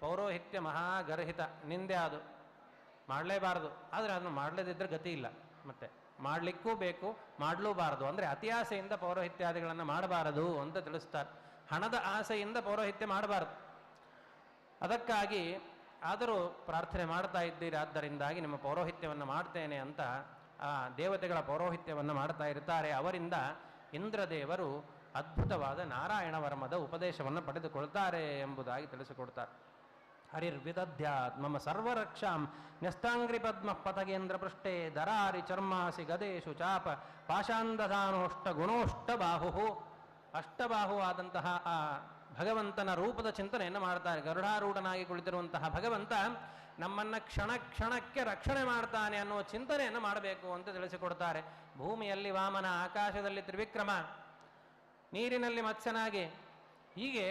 ಪೌರೋಹಿತ್ಯ ಮಹಾಗರ್ಹಿತ, ನಿಂದೆ ಅದು ಮಾಡಲೇಬಾರದು. ಆದರೆ ಅದನ್ನು ಮಾಡಲೇದಿದ್ದರೆ ಗತಿ ಇಲ್ಲ, ಮತ್ತೆ ಮಾಡಲಿಕ್ಕೂ ಬೇಕು, ಮಾಡಲೂಬಾರದು. ಅಂದರೆ ಅತಿ ಆಸೆಯಿಂದ ಪೌರೋಹಿತ್ಯಾದಿಗಳನ್ನು ಮಾಡಬಾರದು ಅಂತ ತಿಳಿಸ್ತಾರೆ. ಹಣದ ಆಸೆಯಿಂದ ಪೌರೋಹಿತ್ಯ ಮಾಡಬಾರದು. ಅದಕ್ಕಾಗಿ ಆದರೂ ಪ್ರಾರ್ಥನೆ ಮಾಡ್ತಾ ಇದ್ದೀರಿ, ಆದ್ದರಿಂದಾಗಿ ನಿಮ್ಮ ಪೌರೋಹಿತ್ಯವನ್ನು ಮಾಡ್ತೇನೆ ಅಂತ ಆ ದೇವತೆಗಳ ಪೌರೋಹಿತ್ಯವನ್ನು ಮಾಡ್ತಾ ಇರ್ತಾರೆ. ಅವರಿಂದ ಇಂದ್ರದೇವರು ಅದ್ಭುತವಾದ ನಾರಾಯಣ ವರ್ಮದ ಉಪದೇಶವನ್ನು ಪಡೆದುಕೊಳ್ತಾರೆ ಎಂಬುದಾಗಿ ತಿಳಿಸಿಕೊಡ್ತಾರೆ. ಹರಿರ್ವಿದಧ್ಯಾತ್ ಮಮ ಸರ್ವರಕ್ಷಾಂ ನ್ಯಸ್ತಾಂಗ್ರಿ ಪದ್ಮ ಪತಗೇಂದ್ರ ಪೃಷ್ಠೆ ದರಾರಿ ಚರ್ಮಾಸಿ ಗದೇಶು ಚಾಪ ಪಾಶಾಂದಧಾನೋಷ್ಟ ಗುಣೋಷ್ಟ ಬಾಹು. ಅಷ್ಟಬಾಹು ಆದಂತಹ ಆ ಭಗವಂತನ ರೂಪದ ಚಿಂತನೆಯನ್ನು ಮಾಡ್ತಾರೆ. ಗರುಡಾರೂಢನಾಗಿ ಕುಳಿತಿರುವಂತಹ ಭಗವಂತ ನಮ್ಮನ್ನು ಕ್ಷಣ ಕ್ಷಣಕ್ಕೆ ರಕ್ಷಣೆ ಮಾಡ್ತಾನೆ ಅನ್ನುವ ಚಿಂತನೆಯನ್ನು ಮಾಡಬೇಕು ಅಂತ ತಿಳಿಸಿಕೊಡ್ತಾರೆ. ಭೂಮಿಯಲ್ಲಿ ವಾಮನ, ಆಕಾಶದಲ್ಲಿ ತ್ರಿವಿಕ್ರಮ, ನೀರಿನಲ್ಲಿ ಮತ್ಸ್ಯನಾಗಿ, ಹೀಗೆ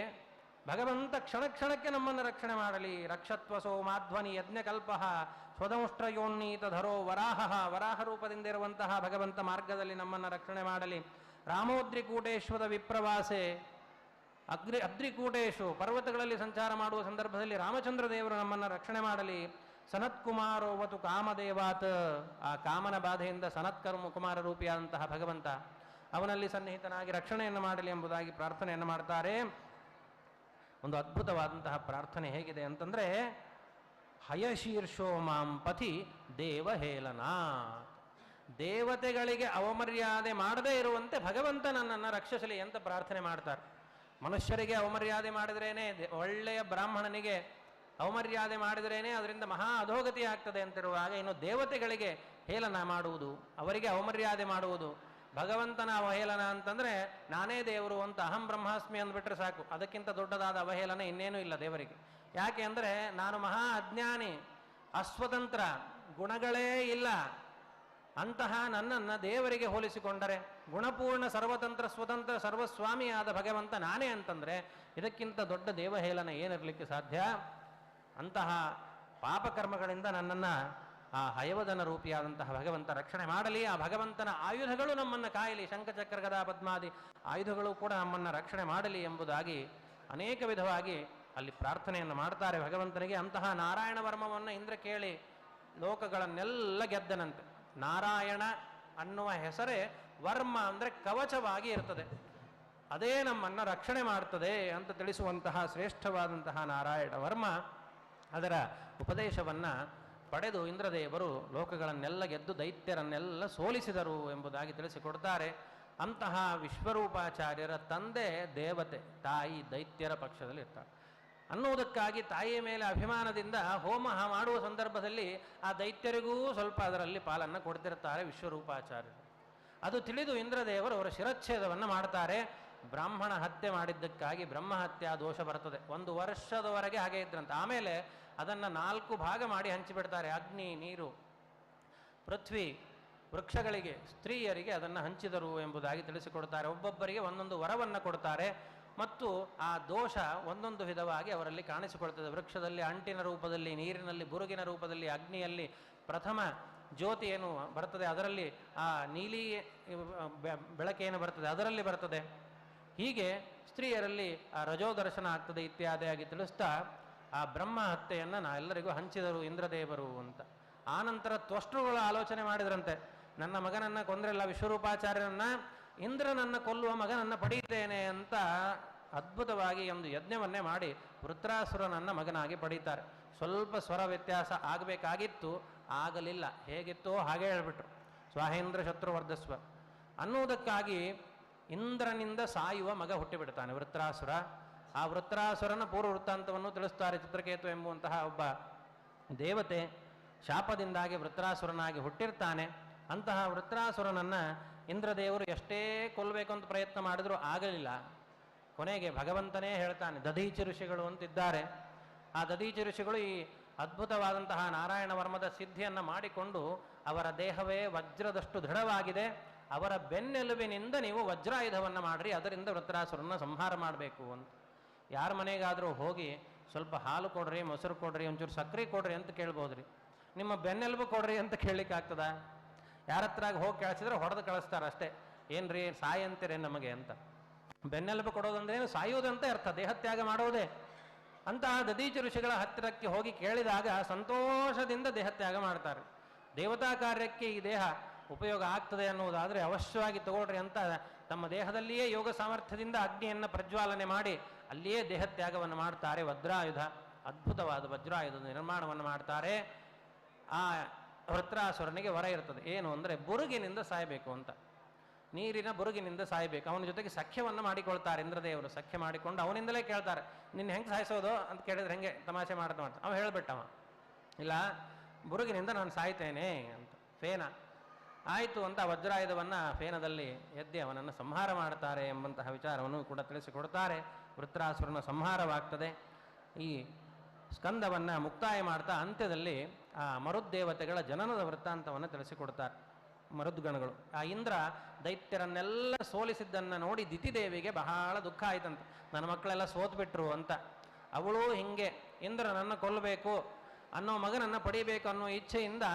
ಭಗವಂತ ಕ್ಷಣ ಕ್ಷಣಕ್ಕೆ ನಮ್ಮನ್ನು ರಕ್ಷಣೆ ಮಾಡಲಿ. ರಕ್ಷತ್ವ ಸೋಮಾಧ್ವನಿ ಯಜ್ಞಕಲ್ಪ ಸ್ವದಂಷ್ಟ್ರಯೋನ್ನೀತ ಧರೋ ವರಾಹ. ವರಾಹ ರೂಪದಿಂದ ಇರುವಂತಹ ಭಗವಂತ ಮಾರ್ಗದಲ್ಲಿ ನಮ್ಮನ್ನು ರಕ್ಷಣೆ ಮಾಡಲಿ. ರಾಮೋದ್ರಿಕೂಟೇಶ್ವರ ವಿಪ್ರವಾಸೆ ಅದ್ರಿಕೂಟೇಶು, ಪರ್ವತಗಳಲ್ಲಿ ಸಂಚಾರ ಮಾಡುವ ಸಂದರ್ಭದಲ್ಲಿ ರಾಮಚಂದ್ರ ದೇವರು ನಮ್ಮನ್ನು ರಕ್ಷಣೆ ಮಾಡಲಿ. ಸನತ್ಕುಮಾರೋವತು ಕಾಮದೇವಾತ್, ಆ ಕಾಮನ ಬಾಧೆಯಿಂದ ಕುಮಾರ ರೂಪಿಯಾದಂತಹ ಭಗವಂತ ಅವನಲ್ಲಿ ಸನ್ನಿಹಿತನಾಗಿ ರಕ್ಷಣೆಯನ್ನು ಮಾಡಲಿ ಎಂಬುದಾಗಿ ಪ್ರಾರ್ಥನೆಯನ್ನು ಮಾಡ್ತಾರೆ. ಒಂದು ಅದ್ಭುತವಾದಂತಹ ಪ್ರಾರ್ಥನೆ ಹೇಗಿದೆ ಅಂತಂದರೆ, ಹಯಶೀರ್ಷೋ ಮಾಂ ಪಥಿ ದೇವಹೇಳನ. ದೇವತೆಗಳಿಗೆ ಅವಮರ್ಯಾದೆ ಮಾಡದೇ ಇರುವಂತೆ ಭಗವಂತ ನನ್ನನ್ನು ರಕ್ಷಿಸಲಿ ಅಂತ ಪ್ರಾರ್ಥನೆ ಮಾಡ್ತಾರೆ. ಮನುಷ್ಯರಿಗೆ ಅವಮರ್ಯಾದೆ ಮಾಡಿದ್ರೇನೆ, ಒಳ್ಳೆಯ ಬ್ರಾಹ್ಮಣನಿಗೆ ಅವಮರ್ಯಾದೆ ಮಾಡಿದ್ರೇನೆ ಅದರಿಂದ ಮಹಾ ಅಧೋಗತಿ ಆಗ್ತದೆ ಅಂತಿರುವಾಗ, ಇನ್ನು ದೇವತೆಗಳಿಗೆ ಹೇಳನ ಮಾಡುವುದು, ಅವರಿಗೆ ಅವಮರ್ಯಾದೆ ಮಾಡುವುದು, ಭಗವಂತನ ಅವಹೇಳನ ಅಂತಂದರೆ ನಾನೇ ದೇವರು ಅಂತ ಅಹಂ ಬ್ರಹ್ಮಾಸ್ಮಿ ಅಂದ್ಬಿಟ್ರೆ ಸಾಕು. ಅದಕ್ಕಿಂತ ದೊಡ್ಡದಾದ ಅವಹೇಳನ ಇನ್ನೇನೂ ಇಲ್ಲ ದೇವರಿಗೆ. ಯಾಕೆ ಅಂದರೆ ನಾನು ಮಹಾ ಅಜ್ಞಾನಿ, ಅಸ್ವತಂತ್ರ, ಗುಣಗಳೇ ಇಲ್ಲ, ಅಂತಹ ನನ್ನನ್ನು ದೇವರಿಗೆ ಹೋಲಿಸಿಕೊಂಡರೆ, ಗುಣಪೂರ್ಣ ಸರ್ವತಂತ್ರ ಸ್ವತಂತ್ರ ಸರ್ವಸ್ವಾಮಿಯಾದ ಭಗವಂತ ನಾನೇ ಅಂತಂದರೆ ಇದಕ್ಕಿಂತ ದೊಡ್ಡ ದೇವಹೇಳನ ಏನಿರಲಿಕ್ಕೆ ಸಾಧ್ಯ? ಅಂತಹ ಪಾಪಕರ್ಮಗಳಿಂದ ನನ್ನನ್ನು ಆ ಹಯವದನ ರೂಪಿಯಾದಂತಹ ಭಗವಂತ ರಕ್ಷಣೆ ಮಾಡಲಿ. ಆ ಭಗವಂತನ ಆಯುಧಗಳು ನಮ್ಮನ್ನು ಕಾಯಲಿ, ಶಂಖಚಕ್ರ ಗದಾ ಪದ್ಮಾದಿ ಆಯುಧಗಳು ಕೂಡ ನಮ್ಮನ್ನು ರಕ್ಷಣೆ ಮಾಡಲಿ ಎಂಬುದಾಗಿ ಅನೇಕ ವಿಧವಾಗಿ ಅಲ್ಲಿ ಪ್ರಾರ್ಥನೆಯನ್ನು ಮಾಡ್ತಾರೆ ಭಗವಂತನಿಗೆ. ಅಂತಹ ನಾರಾಯಣ ವರ್ಮವನ್ನು ಇಂದ್ರ ಕೇಳಿ ಲೋಕಗಳನ್ನೆಲ್ಲ ಗೆದ್ದನಂತೆ. ನಾರಾಯಣ ಅನ್ನುವ ಹೆಸರೇ ವರ್ಮ ಅಂದರೆ ಕವಚವಾಗಿ ಇರ್ತದೆ, ಅದೇ ನಮ್ಮನ್ನು ರಕ್ಷಣೆ ಮಾಡ್ತದೆ ಅಂತ ತಿಳಿಸುವಂತಹ ಶ್ರೇಷ್ಠವಾದಂತಹ ನಾರಾಯಣ ವರ್ಮ ಅದರ ಉಪದೇಶವನ್ನು ಪಡೆದು ಇಂದ್ರದೇವರು ಲೋಕಗಳನ್ನೆಲ್ಲ ಗೆದ್ದು ದೈತ್ಯರನ್ನೆಲ್ಲ ಸೋಲಿಸಿದರು ಎಂಬುದಾಗಿ ತಿಳಿಸಿಕೊಡ್ತಾರೆ. ಅಂತಹ ವಿಶ್ವರೂಪಾಚಾರ್ಯರ ತಂದೆ ದೇವತೆ, ತಾಯಿ ದೈತ್ಯರ ಪಕ್ಷದಲ್ಲಿ ಇರ್ತಾಳೆ ಅನ್ನುವುದಕ್ಕಾಗಿ ತಾಯಿಯ ಮೇಲೆ ಅಭಿಮಾನದಿಂದ ಹೋಮ ಮಾಡುವ ಸಂದರ್ಭದಲ್ಲಿ ಆ ದೈತ್ಯರಿಗೂ ಸ್ವಲ್ಪ ಅದರಲ್ಲಿ ಪಾಲನ್ನು ಕೊಡ್ತಿರ್ತಾರೆ ವಿಶ್ವರೂಪಾಚಾರ್ಯರು. ಅದು ತಿಳಿದು ಇಂದ್ರದೇವರು ಅವರ ಶಿರಚ್ಛೇದವನ್ನು ಮಾಡ್ತಾರೆ. ಬ್ರಾಹ್ಮಣ ಹತ್ಯೆ ಮಾಡಿದ್ದಕ್ಕಾಗಿ ಬ್ರಹ್ಮಹತ್ಯಾ ದೋಷ ಬರ್ತದೆ. 1 ವರ್ಷದವರೆಗೆ ಹಾಗೆ ಇದ್ರಂತೆ. ಆಮೇಲೆ ಅದನ್ನು 4 ಭಾಗ ಮಾಡಿ ಹಂಚಿಬಿಡ್ತಾರೆ. ಅಗ್ನಿ, ನೀರು, ಪೃಥ್ವಿ, ವೃಕ್ಷಗಳಿಗೆ, ಸ್ತ್ರೀಯರಿಗೆ ಅದನ್ನು ಹಂಚಿದರು ಎಂಬುದಾಗಿ ತಿಳಿಸಿಕೊಡ್ತಾರೆ. ಒಬ್ಬೊಬ್ಬರಿಗೆ ಒಂದೊಂದು ವರವನ್ನು ಕೊಡ್ತಾರೆ ಮತ್ತು ಆ ದೋಷ ಒಂದೊಂದು ವಿಧವಾಗಿ ಅವರಲ್ಲಿ ಕಾಣಿಸಿಕೊಳ್ತದೆ. ವೃಕ್ಷದಲ್ಲಿ ಅಂಟಿನ ರೂಪದಲ್ಲಿ, ನೀರಿನಲ್ಲಿ ಬುರುಗಿನ ರೂಪದಲ್ಲಿ, ಅಗ್ನಿಯಲ್ಲಿ ಪ್ರಥಮ ಜ್ಯೋತಿ ಏನು ಬರ್ತದೆ ಅದರಲ್ಲಿ ಆ ನೀಲಿ ಬೆಳಕೇನು ಬರ್ತದೆ ಅದರಲ್ಲಿ ಬರ್ತದೆ. ಹೀಗೆ ಸ್ತ್ರೀಯರಲ್ಲಿ ಆ ರಜೋದರ್ಶನ ಆಗ್ತದೆ ಇತ್ಯಾದಿಯಾಗಿ ತಿಳಿಸ್ತಾ ಆ ಬ್ರಹ್ಮ ಹತ್ಯೆಯನ್ನು ಎಲ್ಲರಿಗೂ ಹಂಚಿದರು ಇಂದ್ರದೇವರು ಅಂತ. ಆನಂತರ ತ್ವಷ್ಟೃಗಳು ಆಲೋಚನೆ ಮಾಡಿದ್ರಂತೆ, ನನ್ನ ಮಗನನ್ನು ಕೊಂದ್ರಲ್ಲ ವಿಶ್ವರೂಪಾಚಾರ್ಯನನ್ನ, ಇಂದ್ರನನ್ನು ಕೊಲ್ಲುವ ಮಗನನ್ನು ಪಡೀತೇನೆ ಅಂತ ಅದ್ಭುತವಾಗಿ ಒಂದು ಯಜ್ಞವನ್ನೇ ಮಾಡಿ ವೃತ್ರಾಸುರನನ್ನ ಮಗನಾಗಿ ಪಡೀತಾರೆ. ಸ್ವಲ್ಪ ಸ್ವರ ವ್ಯತ್ಯಾಸ ಆಗಬೇಕಾಗಿತ್ತು, ಆಗಲಿಲ್ಲ. ಹೇಗಿತ್ತೋ ಹಾಗೆ ಹೇಳ್ಬಿಟ್ರು, ಸ್ವಾಹೇಂದ್ರ ಶತ್ರುವರ್ಧಸ್ವ ಅನ್ನುವುದಕ್ಕಾಗಿ ಇಂದ್ರನಿಂದ ಸಾಯುವ ಮಗ ಹುಟ್ಟಿಬಿಡ್ತಾನೆ ವೃತ್ರಾಸುರ. ಆ ವೃತ್ರಾಸುರನ ಪೂರ್ವ ವೃತ್ತಾಂತವನ್ನು ತಿಳಿಸ್ತಾರೆ. ಚಿತ್ರಕೇತು ಎಂಬುವಂತಹ ಒಬ್ಬ ದೇವತೆ ಶಾಪದಿಂದಾಗಿ ವೃತ್ರಾಸುರನಾಗಿ ಹುಟ್ಟಿರ್ತಾನೆ. ಅಂತಹ ವೃತ್ರಾಸುರನನ್ನ ಇಂದ್ರದೇವರು ಎಷ್ಟೇ ಕೊಲ್ಲಬೇಕು ಅಂತ ಪ್ರಯತ್ನ ಮಾಡಿದ್ರೂ ಆಗಲಿಲ್ಲ. ಕೊನೆಗೆ ಭಗವಂತನೇ ಹೇಳ್ತಾನೆ, ದಧೀಚಿ ಋಷಿಗಳು ಅಂತಿದ್ದಾರೆ. ಆ ದಧೀಚಿ ಋಷಿಗಳು ಈ ಅದ್ಭುತವಾದಂತಹ ನಾರಾಯಣ ವರ್ಮದ ಸಿದ್ಧಿಯನ್ನು ಮಾಡಿಕೊಂಡು ಅವರ ದೇಹವೇ ವಜ್ರದಷ್ಟು ದೃಢವಾಗಿದೆ, ಅವರ ಬೆನ್ನೆಲುಬಿನಿಂದ ನೀವು ವಜ್ರಾಯುಧವನ್ನು ಮಾಡ್ರಿ, ಅದರಿಂದ ವೃತ್ರಾಸುರನ್ನ ಸಂಹಾರ ಮಾಡಬೇಕು ಅಂತ. ಯಾರ ಮನೆಗಾದರೂ ಹೋಗಿ ಸ್ವಲ್ಪ ಹಾಲು ಕೊಡ್ರಿ, ಮೊಸರು ಕೊಡ್ರಿ, ಒಂಚೂರು ಸಕ್ಕರೆ ಕೊಡ್ರಿ ಅಂತ ಕೇಳ್ಬೋದ್ರಿ. ನಿಮ್ಮ ಬೆನ್ನೆಲುಬು ಕೊಡ್ರಿ ಅಂತ ಕೇಳಲಿಕ್ಕಾಗ್ತದ? ಯಾರ ಹತ್ರ ಹೋಗಿ ಕೇಳಿಸಿದ್ರೆ ಹೊಡೆದು ಕಳಿಸ್ತಾರೆ ಅಷ್ಟೇ. ಏನ್ರಿ ಸಾಯಿ ಅಂತೀರಿ ನಮಗೆ ಅಂತ. ಬೆನ್ನೆಲುಬು ಕೊಡೋದಂದ್ರೇನು? ಸಾಯುವುದಂತೆ ಅರ್ಥ, ದೇಹತ್ಯಾಗ ಮಾಡೋದೇ. ಅಂತಹ ದಧೀಚಿ ಋಷಿಗಳ ಹತ್ತಿರಕ್ಕೆ ಹೋಗಿ ಕೇಳಿದಾಗ ಸಂತೋಷದಿಂದ ದೇಹತ್ಯಾಗ ಮಾಡ್ತಾರೆ. ದೇವತಾ ಕಾರ್ಯಕ್ಕೆ ಈ ದೇಹ ಉಪಯೋಗ ಆಗ್ತದೆ ಅನ್ನುವುದಾದರೆ ಅವಶ್ಯವಾಗಿ ತಗೊಳ್ರಿ ಅಂತ ತಮ್ಮ ದೇಹದಲ್ಲಿಯೇ ಯೋಗ ಸಾಮರ್ಥ್ಯದಿಂದ ಅಗ್ನಿಯನ್ನು ಪ್ರಜ್ವಾಲನೆ ಮಾಡಿ ಅಲ್ಲಿಯೇ ದೇಹತ್ಯಾಗವನ್ನು ಮಾಡ್ತಾರೆ. ವಜ್ರಾಯುಧ, ಅದ್ಭುತವಾದ ವಜ್ರಾಯುಧದ ನಿರ್ಮಾಣವನ್ನು ಮಾಡ್ತಾರೆ. ಆ ವೃತ್ರಾಸುರನಿಗೆ ವರ ಇರ್ತದೆ, ಏನು ಅಂದರೆ ಬುರುಗಿನಿಂದ ಸಾಯಬೇಕು ಅಂತ, ನೀರಿನ ಬುರುಗಿನಿಂದ ಸಾಯಬೇಕು. ಅವನ ಜೊತೆಗೆ ಸಖ್ಯವನ್ನು ಮಾಡಿಕೊಳ್ತಾರೆ ಇಂದ್ರದೇವರು. ಸಖ್ಯ ಮಾಡಿಕೊಂಡು ಅವನಿಂದಲೇ ಕೇಳ್ತಾರೆ, ನಿನ್ನ ಹೆಂಗೆ ಸಾಯಿಸೋದು ಅಂತ ಕೇಳಿದ್ರೆ ಹೆಂಗೆ ತಮಾಷೆ ಮಾಡ್ತಾ ಅವ ಹೇಳ್ಬಿಟ್ಟವ, ಇಲ್ಲ ಬುರುಗಿನಿಂದ ನಾನು ಸಾಯ್ತೇನೆ ಅಂತ. ಫೇನ ಆಯಿತು ಅಂತ ವಜ್ರಾಯುಧವನ್ನು ಫೇನದಲ್ಲಿ ಎದ್ದಿ ಅವನನ್ನು ಸಂಹಾರ ಮಾಡ್ತಾರೆ ಎಂಬಂತಹ ವಿಚಾರವನ್ನು ಕೂಡ ತಿಳಿಸಿಕೊಡ್ತಾರೆ. ವೃತ್ರಾಸುರನ ಸಂಹಾರವಾಗ್ತದೆ. ಈ ಸ್ಕಂದವನ್ನು ಮುಕ್ತಾಯ ಮಾಡ್ತಾ ಅಂತ್ಯದಲ್ಲಿ ಆ ಮರುದ್ದೇವತೆಗಳ ಜನನದ ವೃತ್ತಾಂತವನ್ನು ತಿಳಿಸಿಕೊಡ್ತಾರೆ ಮರುದ್ಗಣಗಳು. ಆ ಇಂದ್ರ ದೈತ್ಯರನ್ನೆಲ್ಲ ಸೋಲಿಸಿದ್ದನ್ನು ನೋಡಿ ದಿತಿದೇವಿಗೆ ಬಹಳ ದುಃಖ ಆಯ್ತಂತೆ, ನನ್ನ ಮಕ್ಕಳೆಲ್ಲ ಸೋತ್ಬಿಟ್ರು ಅಂತ. ಅವಳು ಹಿಂಗೆ ಇಂದ್ರನನ್ನು ಕೊಲ್ಲಬೇಕು ಅನ್ನೋ ಮಗನನ್ನು ಪಡಿಬೇಕು ಅನ್ನೋ ಇಚ್ಛೆಯಿಂದ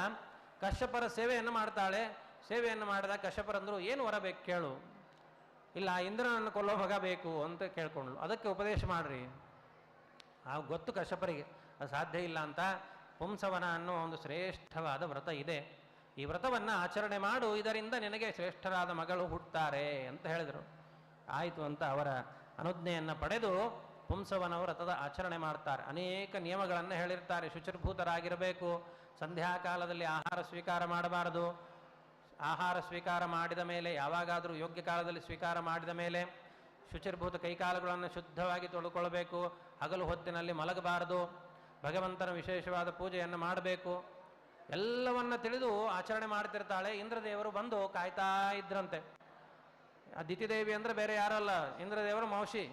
ಕಶ್ಯಪರ ಸೇವೆಯನ್ನು ಮಾಡ್ತಾಳೆ. ಸೇವೆಯನ್ನು ಮಾಡಿದಾಗ ಕಶ್ಯಪರಂದ್ರು, ಏನು ವರ ಬೇಕು ಕೇಳು. ಇಲ್ಲ ಇಂದ್ರನನ್ನು ಕೊಲ್ಲೋ ಮಗ ಬೇಕು ಅಂತ ಕೇಳ್ಕೊಂಡ್ಳು. ಅದಕ್ಕೆ ಉಪದೇಶ ಮಾಡ್ರಿ. ಆ ಗೊತ್ತು ಕಶ್ಯಪರಿಗೆ ಅದು ಸಾಧ್ಯ ಇಲ್ಲ ಅಂತ. ಪುಂಸವನ ಅನ್ನೋ ಒಂದು ಶ್ರೇಷ್ಠವಾದ ವ್ರತ ಇದೆ, ಈ ವ್ರತವನ್ನು ಆಚರಣೆ ಮಾಡು, ಇದರಿಂದ ನಿನಗೆ ಶ್ರೇಷ್ಠರಾದ ಮಗಳು ಹುಟ್ಟುತ್ತಾರೆ ಅಂತ ಹೇಳಿದರು. ಆಯಿತು ಅಂತ ಅವರ ಅನುಜ್ಞೆಯನ್ನು ಪಡೆದು ಪುಂಸವನ ವ್ರತದ ಆಚರಣೆ ಮಾಡ್ತಾರೆ. ಅನೇಕ ನಿಯಮಗಳನ್ನು ಹೇಳಿರ್ತಾರೆ. ಶುಚಿರ್ಭೂತರಾಗಿರಬೇಕು, ಸಂಧ್ಯಾಕಾಲದಲ್ಲಿ ಆಹಾರ ಸ್ವೀಕಾರ ಮಾಡಬಾರದು, ಆಹಾರ ಸ್ವೀಕಾರ ಮಾಡಿದ ಮೇಲೆ ಯಾವಾಗಾದರೂ ಯೋಗ್ಯ ಕಾಲದಲ್ಲಿ ಸ್ವೀಕಾರ ಮಾಡಿದ ಮೇಲೆ ಶುಚಿರ್ಭೂತ ಕೈಕಾಲುಗಳನ್ನು ಶುದ್ಧವಾಗಿ ತೊಳ್ಕೊಳ್ಬೇಕು, ಹಗಲು ಹೊತ್ತಿನಲ್ಲಿ ಮಲಗಬಾರದು, ಭಗವಂತನ ವಿಶೇಷವಾದ ಪೂಜೆಯನ್ನು ಮಾಡಬೇಕು, ಎಲ್ಲವನ್ನ ತಿಳಿದು ಆಚರಣೆ ಮಾಡ್ತಿರ್ತಾಳೆ. ಇಂದ್ರದೇವರು ಬಂದು ಕಾಯ್ತಾ ಇದ್ರಂತೆ. ಆ ದಿತಿದೇವಿ ಅಂದರೆ ಬೇರೆ ಯಾರಲ್ಲ, ಇಂದ್ರದೇವರು ಮೌಶಿ,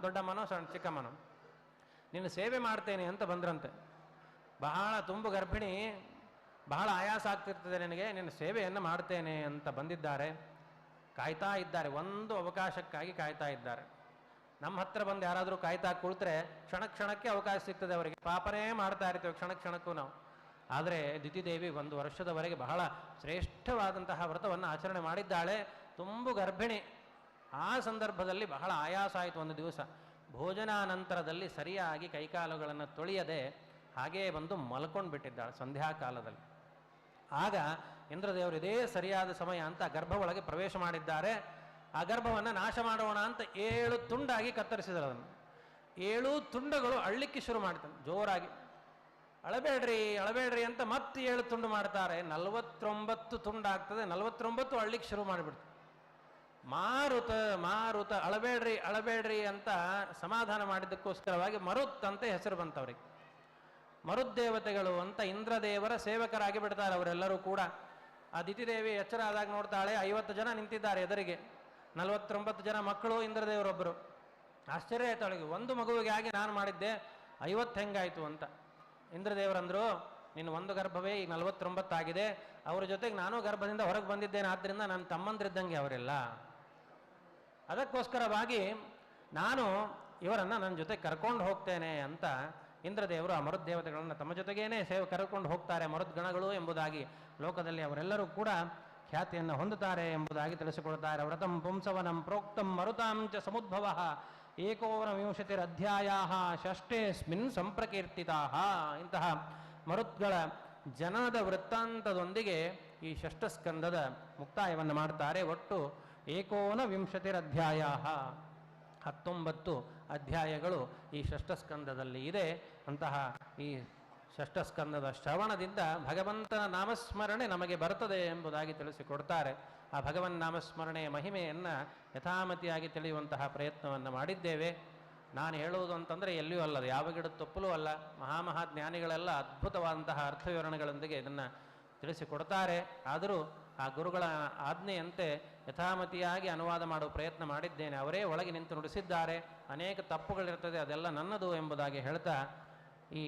ದೊಡ್ಡಮ್ಮನೋ ಚಿಕ್ಕಮ್ಮನೋ. ನೀನು ಸೇವೆ ಮಾಡ್ತೇನೆ ಅಂತ ಬಂದ್ರಂತೆ. ಬಹಳ ತುಂಬು ಗರ್ಭಿಣಿ, ಬಹಳ ಆಯಾಸ ಆಗ್ತಿರ್ತದೆ ನಿನಗೆ, ನಿನ್ನ ಸೇವೆಯನ್ನು ಮಾಡ್ತೇನೆ ಅಂತ ಬಂದಿದ್ದಾರೆ. ಕಾಯ್ತಾ ಇದ್ದಾರೆ, ಒಂದು ಅವಕಾಶಕ್ಕಾಗಿ ಕಾಯ್ತಾ ಇದ್ದಾರೆ. ನಮ್ಮ ಹತ್ರ ಬಂದು ಯಾರಾದರೂ ಕಾಯ್ತಾ ಕುಳಿತರೆ ಕ್ಷಣಕ್ಕೆ ಅವಕಾಶ ಸಿಗ್ತದೆ ಅವರಿಗೆ. ಪಾಪನೇ ಮಾಡ್ತಾ ಇರ್ತೀವಿ ಕ್ಷಣಕ್ಕೂ ನಾವು. ಆದರೆ ದಿತಿದೇವಿ 1 ವರ್ಷದವರೆಗೆ ಬಹಳ ಶ್ರೇಷ್ಠವಾದಂತಹ ವ್ರತವನ್ನು ಆಚರಣೆ ಮಾಡಿದ್ದಾಳೆ. ತುಂಬು ಗರ್ಭಿಣಿ. ಆ ಸಂದರ್ಭದಲ್ಲಿ ಬಹಳ ಆಯಾಸ ಆಯಿತು. ಒಂದು ದಿವಸ ಭೋಜನಾನಂತರದಲ್ಲಿ ಸರಿಯಾಗಿ ಕೈಕಾಲುಗಳನ್ನು ತೊಳೆಯದೆ ಹಾಗೇ ಬಂದು ಮಲ್ಕೊಂಡು ಬಿಟ್ಟಿದ್ದಾಳೆ ಸಂಧ್ಯಾಕಾಲದಲ್ಲಿ. ಆಗ ಇಂದ್ರದೇವರು ಇದೇ ಸರಿಯಾದ ಸಮಯ ಅಂತ ಗರ್ಭ ಒಳಗೆ ಪ್ರವೇಶ ಮಾಡಿದ್ದಾರೆ. ಆ ಗರ್ಭವನ್ನು ನಾಶ ಮಾಡೋಣ ಅಂತ 7 ತುಂಡಾಗಿ ಕತ್ತರಿಸಿದರು. ಅದನ್ನು 7 ತುಂಡುಗಳು ಅಳ್ಳಿಕ್ಕೆ ಶುರು ಮಾಡ್ತಾನೆ ಜೋರಾಗಿ. ಅಳಬೇಡ್ರಿ ಅಂತ ಮತ್ತೆ 7 ತುಂಡು ಮಾಡ್ತಾರೆ. 49 ತುಂಡಾಗ್ತದೆ. 49 ಅಳ್ಳಿಕ್ಕೆ ಶುರು ಮಾಡಿಬಿಡ್ತಾರೆ. ಮಾರುತ ಅಳಬೇಡ್ರಿ ಅಂತ ಸಮಾಧಾನ ಮಾಡಿದ್ದಕ್ಕೋಸ್ಕರವಾಗಿ ಮರುತ್ ಅಂತ ಹೆಸರು ಬಂತವ್ರಿಗೆ. ಮರುದ್ದೇವತೆಗಳು ಅಂತ ಇಂದ್ರದೇವರ ಸೇವಕರಾಗಿ ಬಿಡ್ತಾರೆ ಅವರೆಲ್ಲರೂ ಕೂಡ. ಆ ದಿತಿದೇವಿ ಎಚ್ಚರ ಆದಾಗ ನೋಡ್ತಾಳೆ, 50 ಜನ ನಿಂತಿದ್ದಾರೆ ಎದುರಿಗೆ, 49 ಜನ ಮಕ್ಕಳು, ಇಂದ್ರದೇವರೊಬ್ಬರು. ಆಶ್ಚರ್ಯ ಆಯ್ತು ಅವಳಿಗೆ, ಒಂದು ಮಗುವಿಗೆ ಆಗಿ ನಾನು ಮಾಡಿದ್ದೆ 50 ಹೆಂಗಾಯ್ತು ಅಂತ. ಇಂದ್ರದೇವರಂದ್ರು, ನೀನು ಒಂದು ಗರ್ಭವೇ ಈಗ 49 ಆಗಿದೆ, ಅವ್ರ ಜೊತೆಗೆ ನಾನು ಗರ್ಭದಿಂದ ಹೊರಗೆ ಬಂದಿದ್ದೇನೆ, ಆದ್ದರಿಂದ ನನ್ನ ತಮ್ಮಂದ್ರಿದ್ದಂಗೆ ಅವರೆಲ್ಲ. ಅದಕ್ಕೋಸ್ಕರವಾಗಿ ನಾನು ಇವರನ್ನು ನನ್ನ ಜೊತೆ ಕರ್ಕೊಂಡು ಹೋಗ್ತೇನೆ ಅಂತ ಇಂದ್ರದೇವರು ಆ ಮರುದ್ದೇವತೆಗಳನ್ನು ತಮ್ಮ ಜೊತೆಗೇನೆ ಕರ್ಕೊಂಡು ಹೋಗ್ತಾರೆ. ಮರುದ್ಗಣಗಳು ಎಂಬುದಾಗಿ ಲೋಕದಲ್ಲಿ ಅವರೆಲ್ಲರೂ ಕೂಡ ಖ್ಯಾತಿಯನ್ನು ಹೊಂದುತ್ತಾರೆ ಎಂಬುದಾಗಿ ತಿಳಿಸಿಕೊಡ್ತಾರೆ. ವ್ರತಂ ಪುಂಸವನಂ ಪ್ರೋಕ್ತಂ ಮರುತಾಂಚ ಸಮುದ್ಭವ ಏಕೋನವಿಂಶತಿರಧ್ಯಾಯ ಷಷ್ಠೇಸ್ಮಿನ್ ಸಂಪ್ರಕೀರ್ತಿತಾ. ಇಂತಹ ಮರುತ್ಗಳ ಜನನದ ವೃತ್ತಾಂತದೊಂದಿಗೆ ಈ ಷಷ್ಠಸ್ಕಂದದ ಮುಕ್ತಾಯವನ್ನು ಮಾಡ್ತಾರೆ. ಒಟ್ಟು ಏಕೋನವಿಂಶತಿರಧ್ಯಾಯ 19 ಅಧ್ಯಾಯಗಳು ಈ ಷಷ್ಠಸ್ಕಂದದಲ್ಲಿ ಇದೆ. ಅಂತಹ ಈ ಷಷ್ಠಸ್ಕಂದದ ಶ್ರವಣದಿಂದ ಭಗವಂತನ ನಾಮಸ್ಮರಣೆ ನಮಗೆ ಬರ್ತದೆ ಎಂಬುದಾಗಿ ತಿಳಿಸಿಕೊಡ್ತಾರೆ. ಆ ಭಗವನ್ ನಾಮಸ್ಮರಣೆಯ ಮಹಿಮೆಯನ್ನು ಯಥಾಮತಿಯಾಗಿ ತಿಳಿಯುವಂತಹ ಪ್ರಯತ್ನವನ್ನು ಮಾಡಿದ್ದೇವೆ. ನಾನು ಹೇಳುವುದು ಅಂತಂದರೆ ಎಲ್ಲಿಯೂ ಅಲ್ಲ, ಯಾವ ಗಿಡದ ತಪ್ಪಲೂ ಅಲ್ಲ. ಮಹಾಜ್ಞಾನಿಗಳೆಲ್ಲ ಅದ್ಭುತವಾದಂತಹ ಅರ್ಥವಿವರಣೆಗಳೊಂದಿಗೆ ಇದನ್ನು ತಿಳಿಸಿಕೊಡ್ತಾರೆ. ಆದರೂ ಆ ಗುರುಗಳ ಆಜ್ಞೆಯಂತೆ ಯಥಾಮತಿಯಾಗಿ ಅನುವಾದ ಮಾಡುವ ಪ್ರಯತ್ನ ಮಾಡಿದ್ದೇನೆ. ಅವರೇ ಒಳಗೆ ನಿಂತು ನುಡಿಸಿದ್ದಾರೆ. ಅನೇಕ ತಪ್ಪುಗಳಿರ್ತದೆ, ಅದೆಲ್ಲ ನನ್ನದು ಎಂಬುದಾಗಿ ಹೇಳ್ತಾ ಈ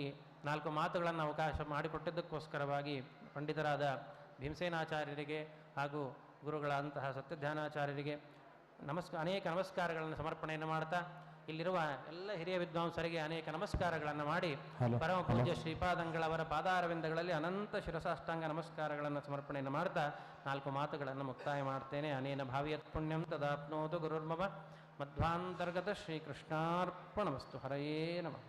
4 ಮಾತುಗಳನ್ನು ಅವಕಾಶ ಮಾಡಿಕೊಟ್ಟಿದ್ದಕ್ಕೋಸ್ಕರವಾಗಿ ಪಂಡಿತರಾದ ಭೀಮಸೇನಾಚಾರ್ಯರಿಗೆ ಹಾಗೂ ಗುರುಗಳಂತಹ ಸತ್ಯಧ್ಯಾನಾಚಾರ್ಯರಿಗೆ ಅನೇಕ ನಮಸ್ಕಾರಗಳನ್ನು ಸಮರ್ಪಣೆಯನ್ನು ಮಾಡ್ತಾ, ಇಲ್ಲಿರುವ ಎಲ್ಲ ಹಿರಿಯ ವಿದ್ವಾಂಸರಿಗೆ ಅನೇಕ ನಮಸ್ಕಾರಗಳನ್ನು ಮಾಡಿ, ಪರಮ ಪೂಜ್ಯ ಶ್ರೀಪಾದಂಗಳವರ ಪಾದಾರವಿಂದಗಳಲ್ಲಿ ಅನಂತ ಶಿರಸಾಷ್ಟಾಂಗ ನಮಸ್ಕಾರಗಳನ್ನು ಸಮರ್ಪಣೆಯನ್ನು ಮಾಡ್ತಾ 4 ಮಾತುಗಳನ್ನು ಮುಕ್ತಾಯ ಮಾಡ್ತೇನೆ. ಅನೇನ ಭಾವಿಯತ್ ಪುಣ್ಯಂ ತದಾಪ್ನೋತು ಗುರುರ್ಮಮ ಮಧ್ವಾಂತರ್ಗತ ಶ್ರೀಕೃಷ್ಣಾರ್ಪಣಮಸ್ತು. ಹರಯೇ ನಮಃ.